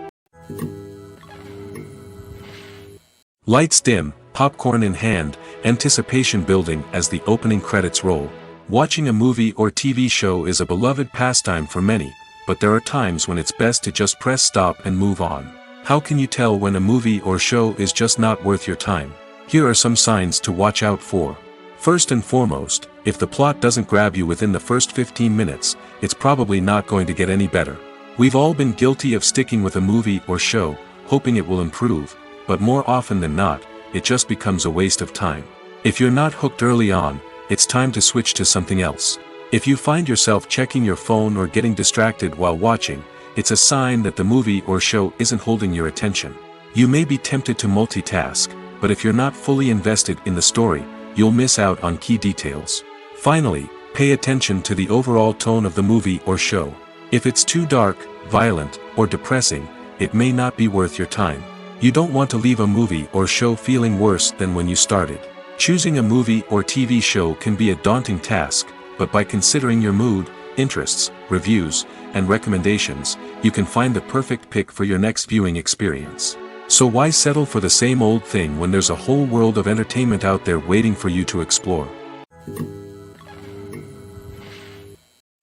Speaker 1: Lights dim, popcorn in hand, anticipation building as the opening credits roll. Watching a movie or TV show is a beloved pastime for many, but there are times when it's best to just press stop and move on. How can you tell when a movie or show is just not worth your time? Here are some signs to watch out for. First and foremost, if the plot doesn't grab you within the first 15 minutes, it's probably not going to get any better. We've all been guilty of sticking with a movie or show, hoping it will improve, but more often than not, it just becomes a waste of time. If you're not hooked early on, it's time to switch to something else. If you find yourself checking your phone or getting distracted while watching, it's a sign that the movie or show isn't holding your attention. You may be tempted to multitask, but if you're not fully invested in the story, you'll miss out on key details. Finally, pay attention to the overall tone of the movie or show. If it's too dark, violent, or depressing, it may not be worth your time. You don't want to leave a movie or show feeling worse than when you started. Choosing a movie or TV show can be a daunting task, but by considering your mood, interests, reviews, and recommendations, you can find the perfect pick for your next viewing experience. So why settle for the same old thing when there's a whole world of entertainment out there waiting for you to explore?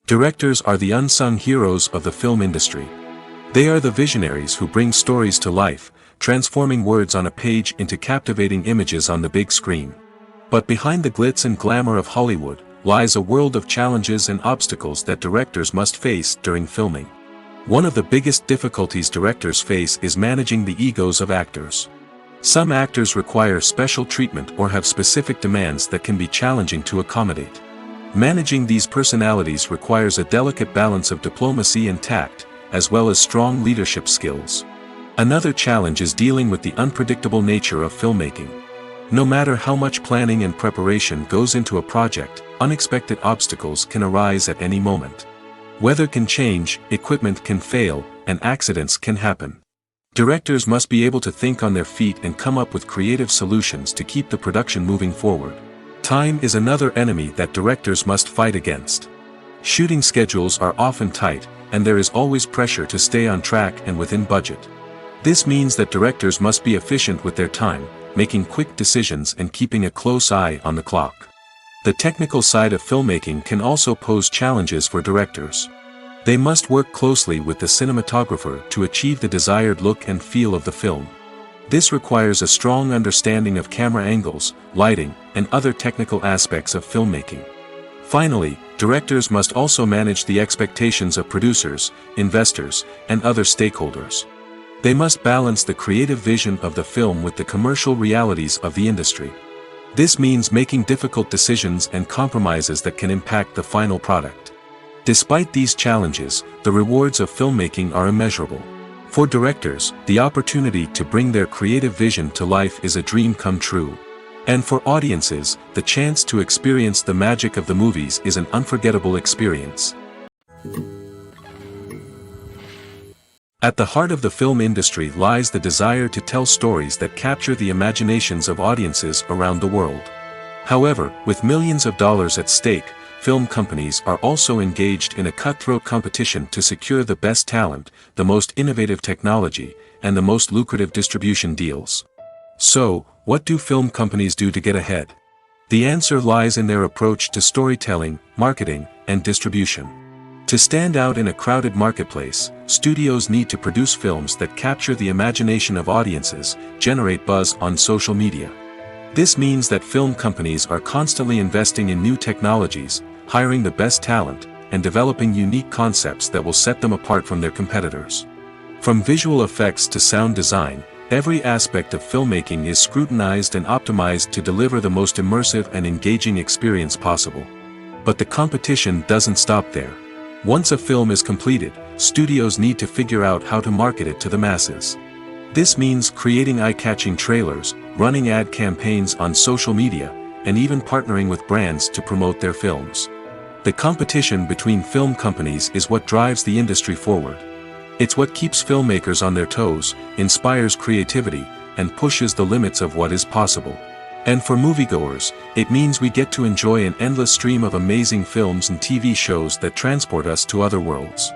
Speaker 1: Directors are the unsung heroes of the film industry. They are the visionaries who bring stories to life, transforming words on a page into captivating images on the big screen. But behind the glitz and glamour of Hollywood lies a world of challenges and obstacles that directors must face during filming. One of the biggest difficulties directors face is managing the egos of actors. Some actors require special treatment or have specific demands that can be challenging to accommodate. Managing these personalities requires a delicate balance of diplomacy and tact, as well as strong leadership skills. Another challenge is dealing with the unpredictable nature of filmmaking. No matter how much planning and preparation goes into a project, unexpected obstacles can arise at any moment. Weather can change, equipment can fail, and accidents can happen. Directors must be able to think on their feet and come up with creative solutions to keep the production moving forward. Time is another enemy that directors must fight against. Shooting schedules are often tight, and there is always pressure to stay on track and within budget. This means that directors must be efficient with their time, making quick decisions and keeping a close eye on the clock. The technical side of filmmaking can also pose challenges for directors. They must work closely with the cinematographer to achieve the desired look and feel of the film. This requires a strong understanding of camera angles, lighting, and other technical aspects of filmmaking. Finally, directors must also manage the expectations of producers, investors, and other stakeholders. They must balance the creative vision of the film with the commercial realities of the industry. This means making difficult decisions and compromises that can impact the final product. Despite these challenges, the rewards of filmmaking are immeasurable. For directors, the opportunity to bring their creative vision to life is a dream come true. And for audiences, the chance to experience the magic of the movies is an unforgettable experience. At the heart of the film industry lies the desire to tell stories that capture the imaginations of audiences around the world. However, with millions of dollars at stake, film companies are also engaged in a cutthroat competition to secure the best talent, the most innovative technology, and the most lucrative distribution deals. So, what do film companies do to get ahead? The answer lies in their approach to storytelling, marketing, and distribution. To stand out in a crowded marketplace, studios need to produce films that capture the imagination of audiences, generate buzz on social media. This means that film companies are constantly investing in new technologies, hiring the best talent, and developing unique concepts that will set them apart from their competitors. From visual effects to sound design, every aspect of filmmaking is scrutinized and optimized to deliver the most immersive and engaging experience possible. But the competition doesn't stop there. Once a film is completed, studios need to figure out how to market it to the masses. This means creating eye-catching trailers, running ad campaigns on social media, and even partnering with brands to promote their films. The competition between film companies is what drives the industry forward. It's what keeps filmmakers on their toes, inspires creativity, and pushes the limits of what is possible. And for moviegoers, it means we get to enjoy an endless stream of amazing films and TV shows that transport us to other worlds.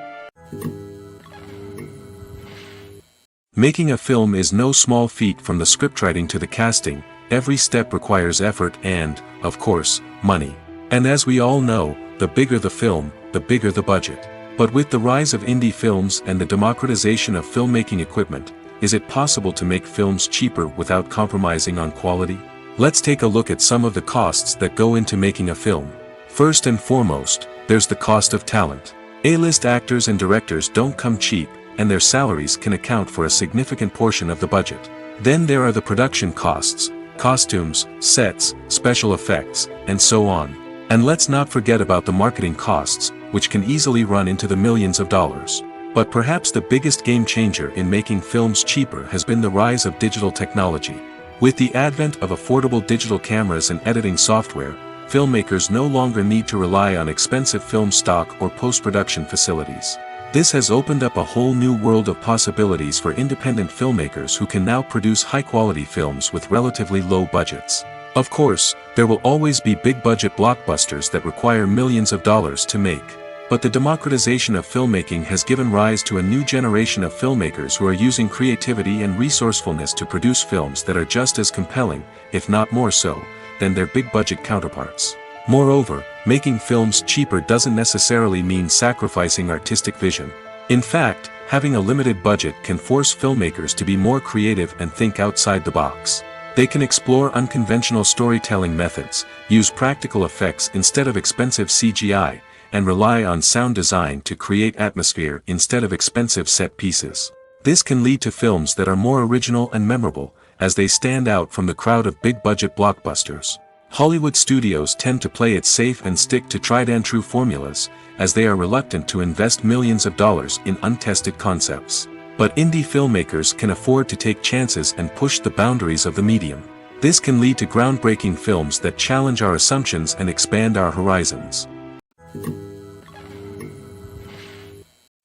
Speaker 1: Making a film is no small feat. From the scriptwriting to the casting, every step requires effort and, of course, money. And as we all know, the bigger the film, the bigger the budget. But with the rise of indie films and the democratization of filmmaking equipment, is it possible to make films cheaper without compromising on quality? Let's take a look at some of the costs that go into making a film. First and foremost, there's the cost of talent. A-list actors and directors don't come cheap, and their salaries can account for a significant portion of the budget. Then there are the production costs, costumes, sets, special effects, and so on. And let's not forget about the marketing costs, which can easily run into the millions of dollars. But perhaps the biggest game changer in making films cheaper has been the rise of digital technology. With the advent of affordable digital cameras and editing software, filmmakers no longer need to rely on expensive film stock or post-production facilities. This has opened up a whole new world of possibilities for independent filmmakers who can now produce high-quality films with relatively low budgets. Of course, there will always be big-budget blockbusters that require millions of dollars to make. But the democratization of filmmaking has given rise to a new generation of filmmakers who are using creativity and resourcefulness to produce films that are just as compelling, if not more so, than their big-budget counterparts. Moreover, making films cheaper doesn't necessarily mean sacrificing artistic vision. In fact, having a limited budget can force filmmakers to be more creative and think outside the box. They can explore unconventional storytelling methods, use practical effects instead of expensive CGI, and rely on sound design to create atmosphere instead of expensive set pieces. This can lead to films that are more original and memorable, as they stand out from the crowd of big-budget blockbusters. Hollywood studios tend to play it safe and stick to tried-and-true formulas, as they are reluctant to invest millions of dollars in untested concepts. But indie filmmakers can afford to take chances and push the boundaries of the medium. This can lead to groundbreaking films that challenge our assumptions and expand our horizons.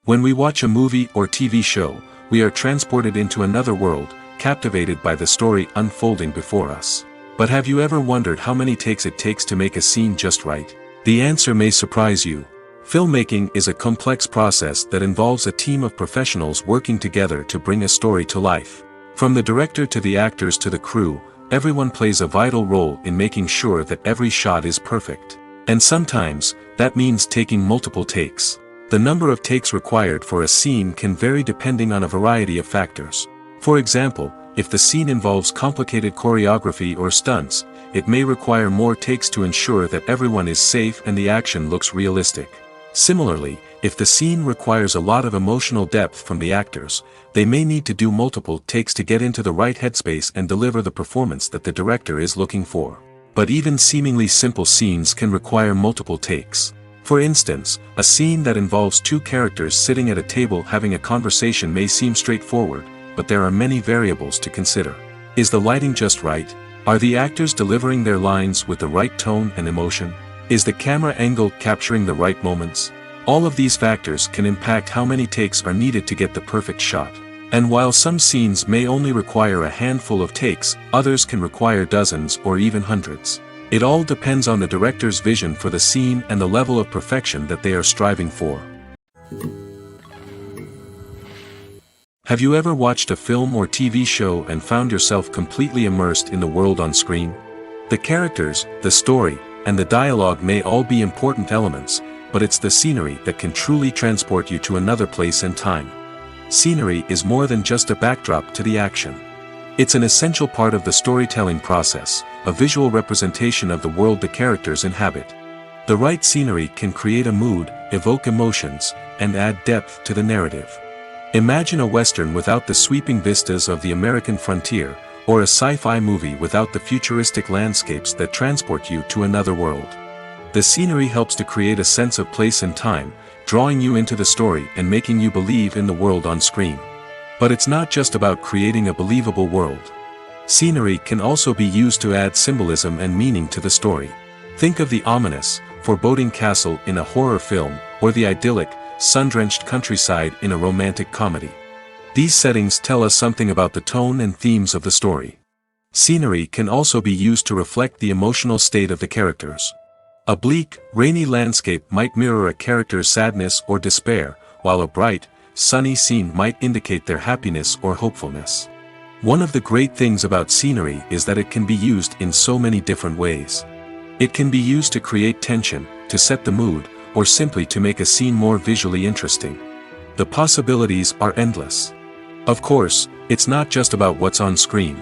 Speaker 1: When we watch a movie or TV show, we are transported into another world, captivated by the story unfolding before us. But have you ever wondered how many takes it takes to make a scene just right? The answer may surprise you. Filmmaking is a complex process that involves a team of professionals working together to bring a story to life. From the director to the actors to the crew, everyone plays a vital role in making sure that every shot is perfect. And sometimes, that means taking multiple takes. The number of takes required for a scene can vary depending on a variety of factors. For example, if the scene involves complicated choreography or stunts, it may require more takes to ensure that everyone is safe and the action looks realistic. Similarly, if the scene requires a lot of emotional depth from the actors, they may need to do multiple takes to get into the right headspace and deliver the performance that the director is looking for. But even seemingly simple scenes can require multiple takes. For instance, a scene that involves two characters sitting at a table having a conversation may seem straightforward, but there are many variables to consider. Is the lighting just right? Are the actors delivering their lines with the right tone and emotion? Is the camera angle capturing the right moments? All of these factors can impact how many takes are needed to get the perfect shot. And while some scenes may only require a handful of takes, others can require dozens or even hundreds. It all depends on the director's vision for the scene and the level of perfection that they are striving for. Have you ever watched a film or TV show and found yourself completely immersed in the world on screen? The characters, the story, and the dialogue may all be important elements, but it's the scenery that can truly transport you to another place and time. Scenery is more than just a backdrop to the action. It's an essential part of the storytelling process, a visual representation of the world the characters inhabit. The right scenery can create a mood, evoke emotions, and add depth to the narrative. Imagine a Western without the sweeping vistas of the American frontier, or a sci-fi movie without the futuristic landscapes that transport you to another world. The scenery helps to create a sense of place and time, drawing you into the story and making you believe in the world on screen. But it's not just about creating a believable world. Scenery can also be used to add symbolism and meaning to the story. Think of the ominous, foreboding castle in a horror film, or the idyllic, sun-drenched countryside in a romantic comedy. These settings tell us something about the tone and themes of the story. Scenery can also be used to reflect the emotional state of the characters. A bleak, rainy landscape might mirror a character's sadness or despair, while a bright, sunny scene might indicate their happiness or hopefulness. One of the great things about scenery is that it can be used in so many different ways. It can be used to create tension, to set the mood, or simply to make a scene more visually interesting. The possibilities are endless. Of course, it's not just about what's on screen.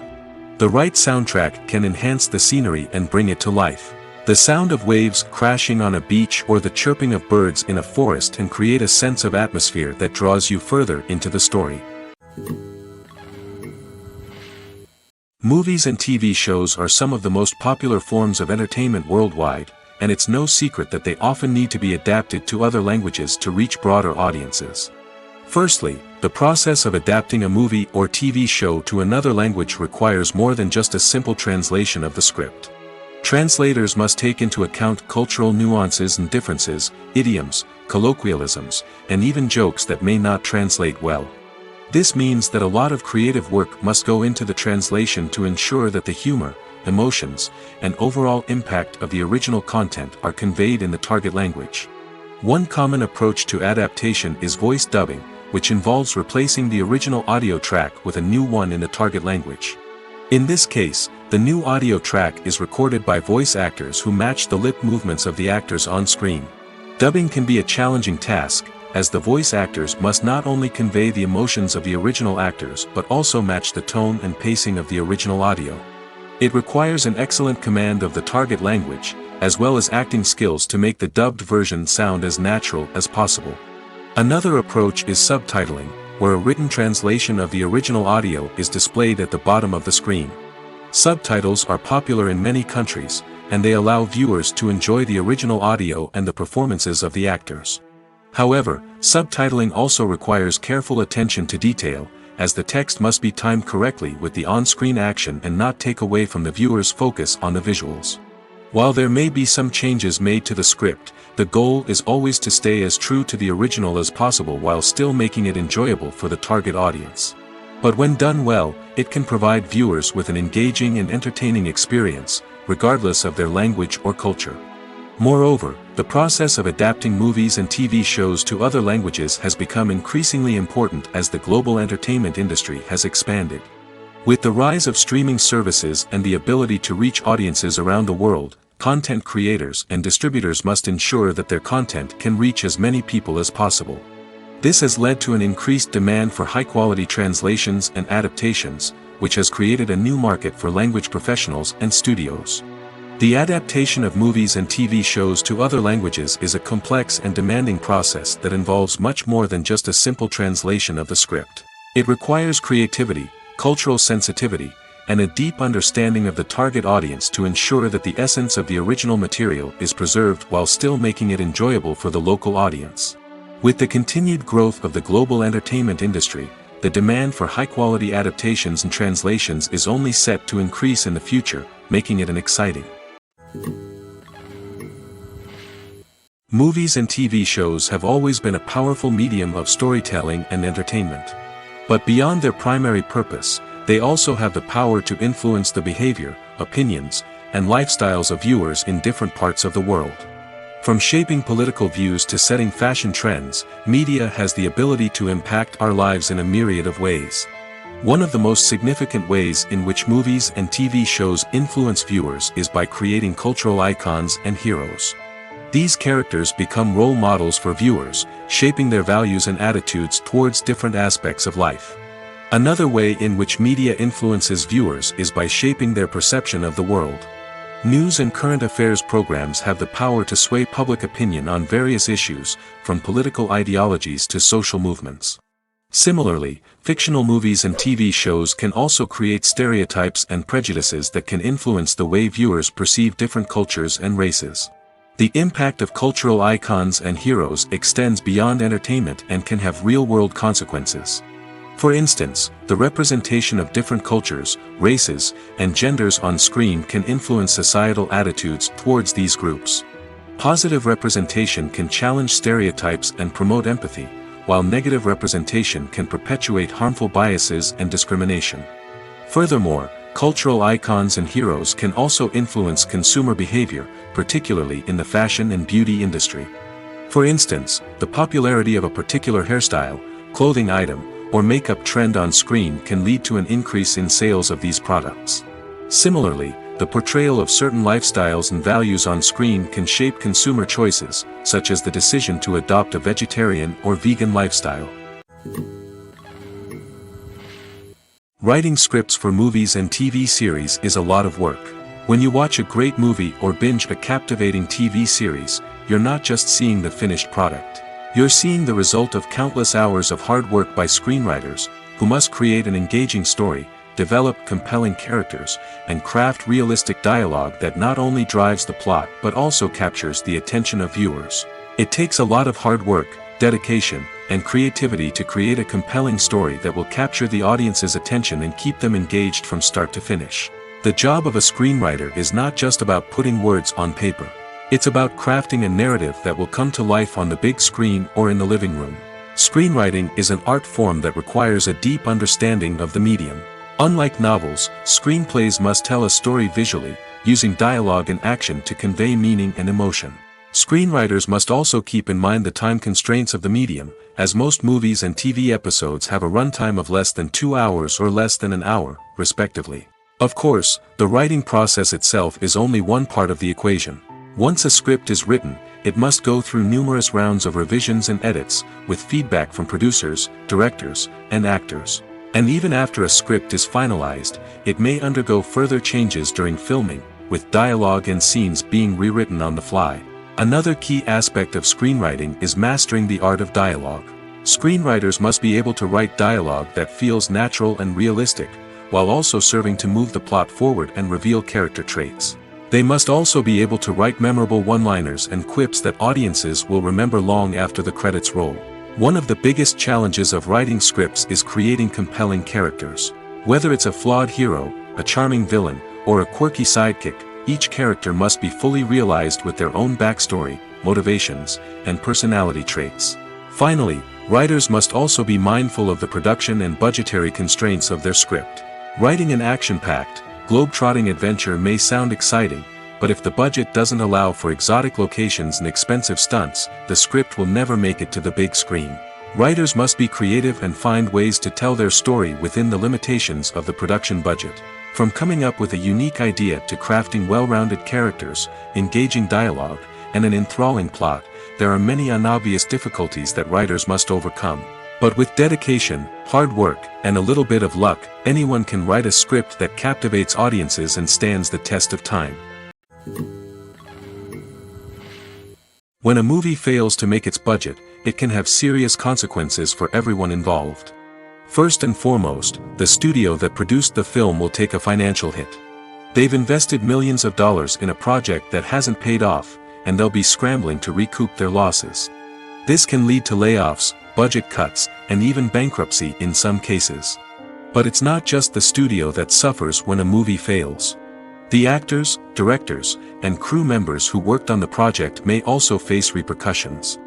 Speaker 1: The right soundtrack can enhance the scenery and bring it to life. The sound of waves crashing on a beach or the chirping of birds in a forest can create a sense of atmosphere that draws you further into the story. Movies and TV shows are some of the most popular forms of entertainment worldwide, and it's no secret that they often need to be adapted to other languages to reach broader audiences. Firstly, the process of adapting a movie or TV show to another language requires more than just a simple translation of the script. Translators must take into account cultural nuances and differences, idioms, colloquialisms, and even jokes that may not translate well. This means that a lot of creative work must go into the translation to ensure that the humor, emotions, and overall impact of the original content are conveyed in the target language. One common approach to adaptation is voice dubbing, which involves replacing the original audio track with a new one in the target language. In this case, the new audio track is recorded by voice actors who match the lip movements of the actors on screen. Dubbing can be a challenging task, as the voice actors must not only convey the emotions of the original actors but also match the tone and pacing of the original audio. It requires an excellent command of the target language, as well as acting skills to make the dubbed version sound as natural as possible. Another approach is subtitling, where a written translation of the original audio is displayed at the bottom of the screen. Subtitles are popular in many countries, and they allow viewers to enjoy the original audio and the performances of the actors. However, subtitling also requires careful attention to detail, as the text must be timed correctly with the on-screen action and not take away from the viewer's focus on the visuals. While there may be some changes made to the script, the goal is always to stay as true to the original as possible while still making it enjoyable for the target audience. But when done well, it can provide viewers with an engaging and entertaining experience, regardless of their language or culture. Moreover, the process of adapting movies and TV shows to other languages has become increasingly important as the global entertainment industry has expanded. With the rise of streaming services and the ability to reach audiences around the world, content creators and distributors must ensure that their content can reach as many people as possible. This has led to an increased demand for high-quality translations and adaptations, which has created a new market for language professionals and studios. The adaptation of movies and TV shows to other languages is a complex and demanding process that involves much more than just a simple translation of the script. It requires creativity, cultural sensitivity, and a deep understanding of the target audience to ensure that the essence of the original material is preserved while still making it enjoyable for the local audience. With the continued growth of the global entertainment industry, the demand for high-quality adaptations and translations is only set to increase in the future, making it an exciting. Movies and TV shows have always been a powerful medium of storytelling and entertainment. But beyond their primary purpose, they also have the power to influence the behavior, opinions, and lifestyles of viewers in different parts of the world. From shaping political views to setting fashion trends, media has the ability to impact our lives in a myriad of ways. One of the most significant ways in which movies and TV shows influence viewers is by creating cultural icons and heroes. These characters become role models for viewers, shaping their values and attitudes towards different aspects of life. Another way in which media influences viewers is by shaping their perception of the world. News and current affairs programs have the power to sway public opinion on various issues, from political ideologies to social movements. Similarly, fictional movies and TV shows can also create stereotypes and prejudices that can influence the way viewers perceive different cultures and races. The impact of cultural icons and heroes extends beyond entertainment and can have real-world consequences. For instance, the representation of different cultures, races, and genders on screen can influence societal attitudes towards these groups. Positive representation can challenge stereotypes and promote empathy, while negative representation can perpetuate harmful biases and discrimination. Furthermore, cultural icons and heroes can also influence consumer behavior, particularly in the fashion and beauty industry. For instance, the popularity of a particular hairstyle, clothing item, or makeup trend on screen can lead to an increase in sales of these products. Similarly, the portrayal of certain lifestyles and values on screen can shape consumer choices, such as the decision to adopt a vegetarian or vegan lifestyle. Writing scripts for movies and TV series is a lot of work. When you watch a great movie or binge a captivating TV series, you're not just seeing the finished product. You're seeing the result of countless hours of hard work by screenwriters, who must create an engaging story, develop compelling characters, and craft realistic dialogue that not only drives the plot but also captures the attention of viewers. It takes a lot of hard work, dedication, and creativity to create a compelling story that will capture the audience's attention and keep them engaged from start to finish. The job of a screenwriter is not just about putting words on paper. It's about crafting a narrative that will come to life on the big screen or in the living room. Screenwriting is an art form that requires a deep understanding of the medium. Unlike novels, screenplays must tell a story visually, using dialogue and action to convey meaning and emotion. Screenwriters must also keep in mind the time constraints of the medium, as most movies and TV episodes have a runtime of less than 2 hours or less than an hour, respectively. Of course, the writing process itself is only one part of the equation. Once a script is written, it must go through numerous rounds of revisions and edits, with feedback from producers, directors, and actors. And even after a script is finalized, it may undergo further changes during filming, with dialogue and scenes being rewritten on the fly. Another key aspect of screenwriting is mastering the art of dialogue. Screenwriters must be able to write dialogue that feels natural and realistic, while also serving to move the plot forward and reveal character traits. They must also be able to write memorable one-liners and quips that audiences will remember long after the credits roll. One of the biggest challenges of writing scripts is creating compelling characters. Whether it's a flawed hero, a charming villain, or a quirky sidekick, each character must be fully realized with their own backstory, motivations, and personality traits. Finally, writers must also be mindful of the production and budgetary constraints of their script. Writing an action-packed, globe-trotting adventure may sound exciting, but if the budget doesn't allow for exotic locations and expensive stunts, the script will never make it to the big screen. Writers must be creative and find ways to tell their story within the limitations of the production budget. From coming up with a unique idea to crafting well-rounded characters, engaging dialogue, and an enthralling plot, there are many unobvious difficulties that writers must overcome. But with dedication, hard work, and a little bit of luck, anyone can write a script that captivates audiences and stands the test of time. When a movie fails to make its budget, it can have serious consequences for everyone involved. First and foremost, the studio that produced the film will take a financial hit. They've invested millions of dollars in a project that hasn't paid off, and they'll be scrambling to recoup their losses. This can lead to layoffs, budget cuts, and even bankruptcy in some cases. But it's not just the studio that suffers when a movie fails. The actors, directors, and crew members who worked on the project may also face repercussions.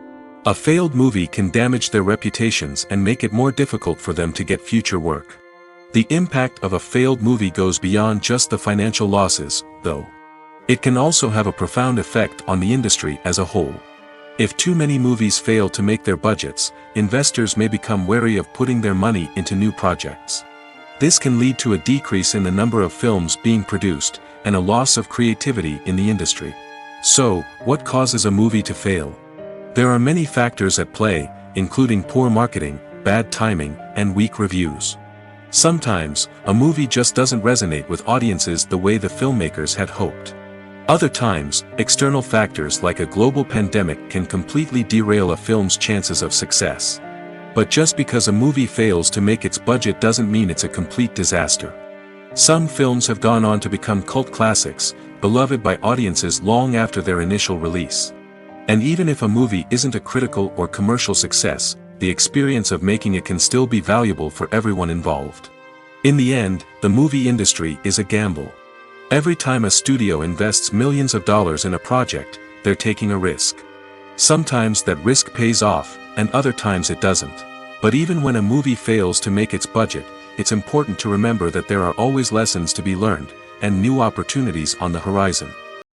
Speaker 1: A failed movie can damage their reputations and make it more difficult for them to get future work. The impact of a failed movie goes beyond just the financial losses, though. It can also have a profound effect on the industry as a whole. If too many movies fail to make their budgets, investors may become wary of putting their money into new projects. This can lead to a decrease in the number of films being produced, and a loss of creativity in the industry. So, what causes a movie to fail? There are many factors at play, including poor marketing, bad timing, and weak reviews. Sometimes, a movie just doesn't resonate with audiences the way the filmmakers had hoped. Other times, external factors like a global pandemic can completely derail a film's chances of success. But just because a movie fails to make its budget doesn't mean it's a complete disaster. Some films have gone on to become cult classics, beloved by audiences long after their initial release. And even if a movie isn't a critical or commercial success, the experience of making it can still be valuable for everyone involved. In the end, the movie industry is a gamble. Every time a studio invests millions of dollars in a project, they're taking a risk. Sometimes that risk pays off, and other times it doesn't. But even when a movie fails to make its budget, it's important to remember that there are always lessons to be learned, and new opportunities on the horizon.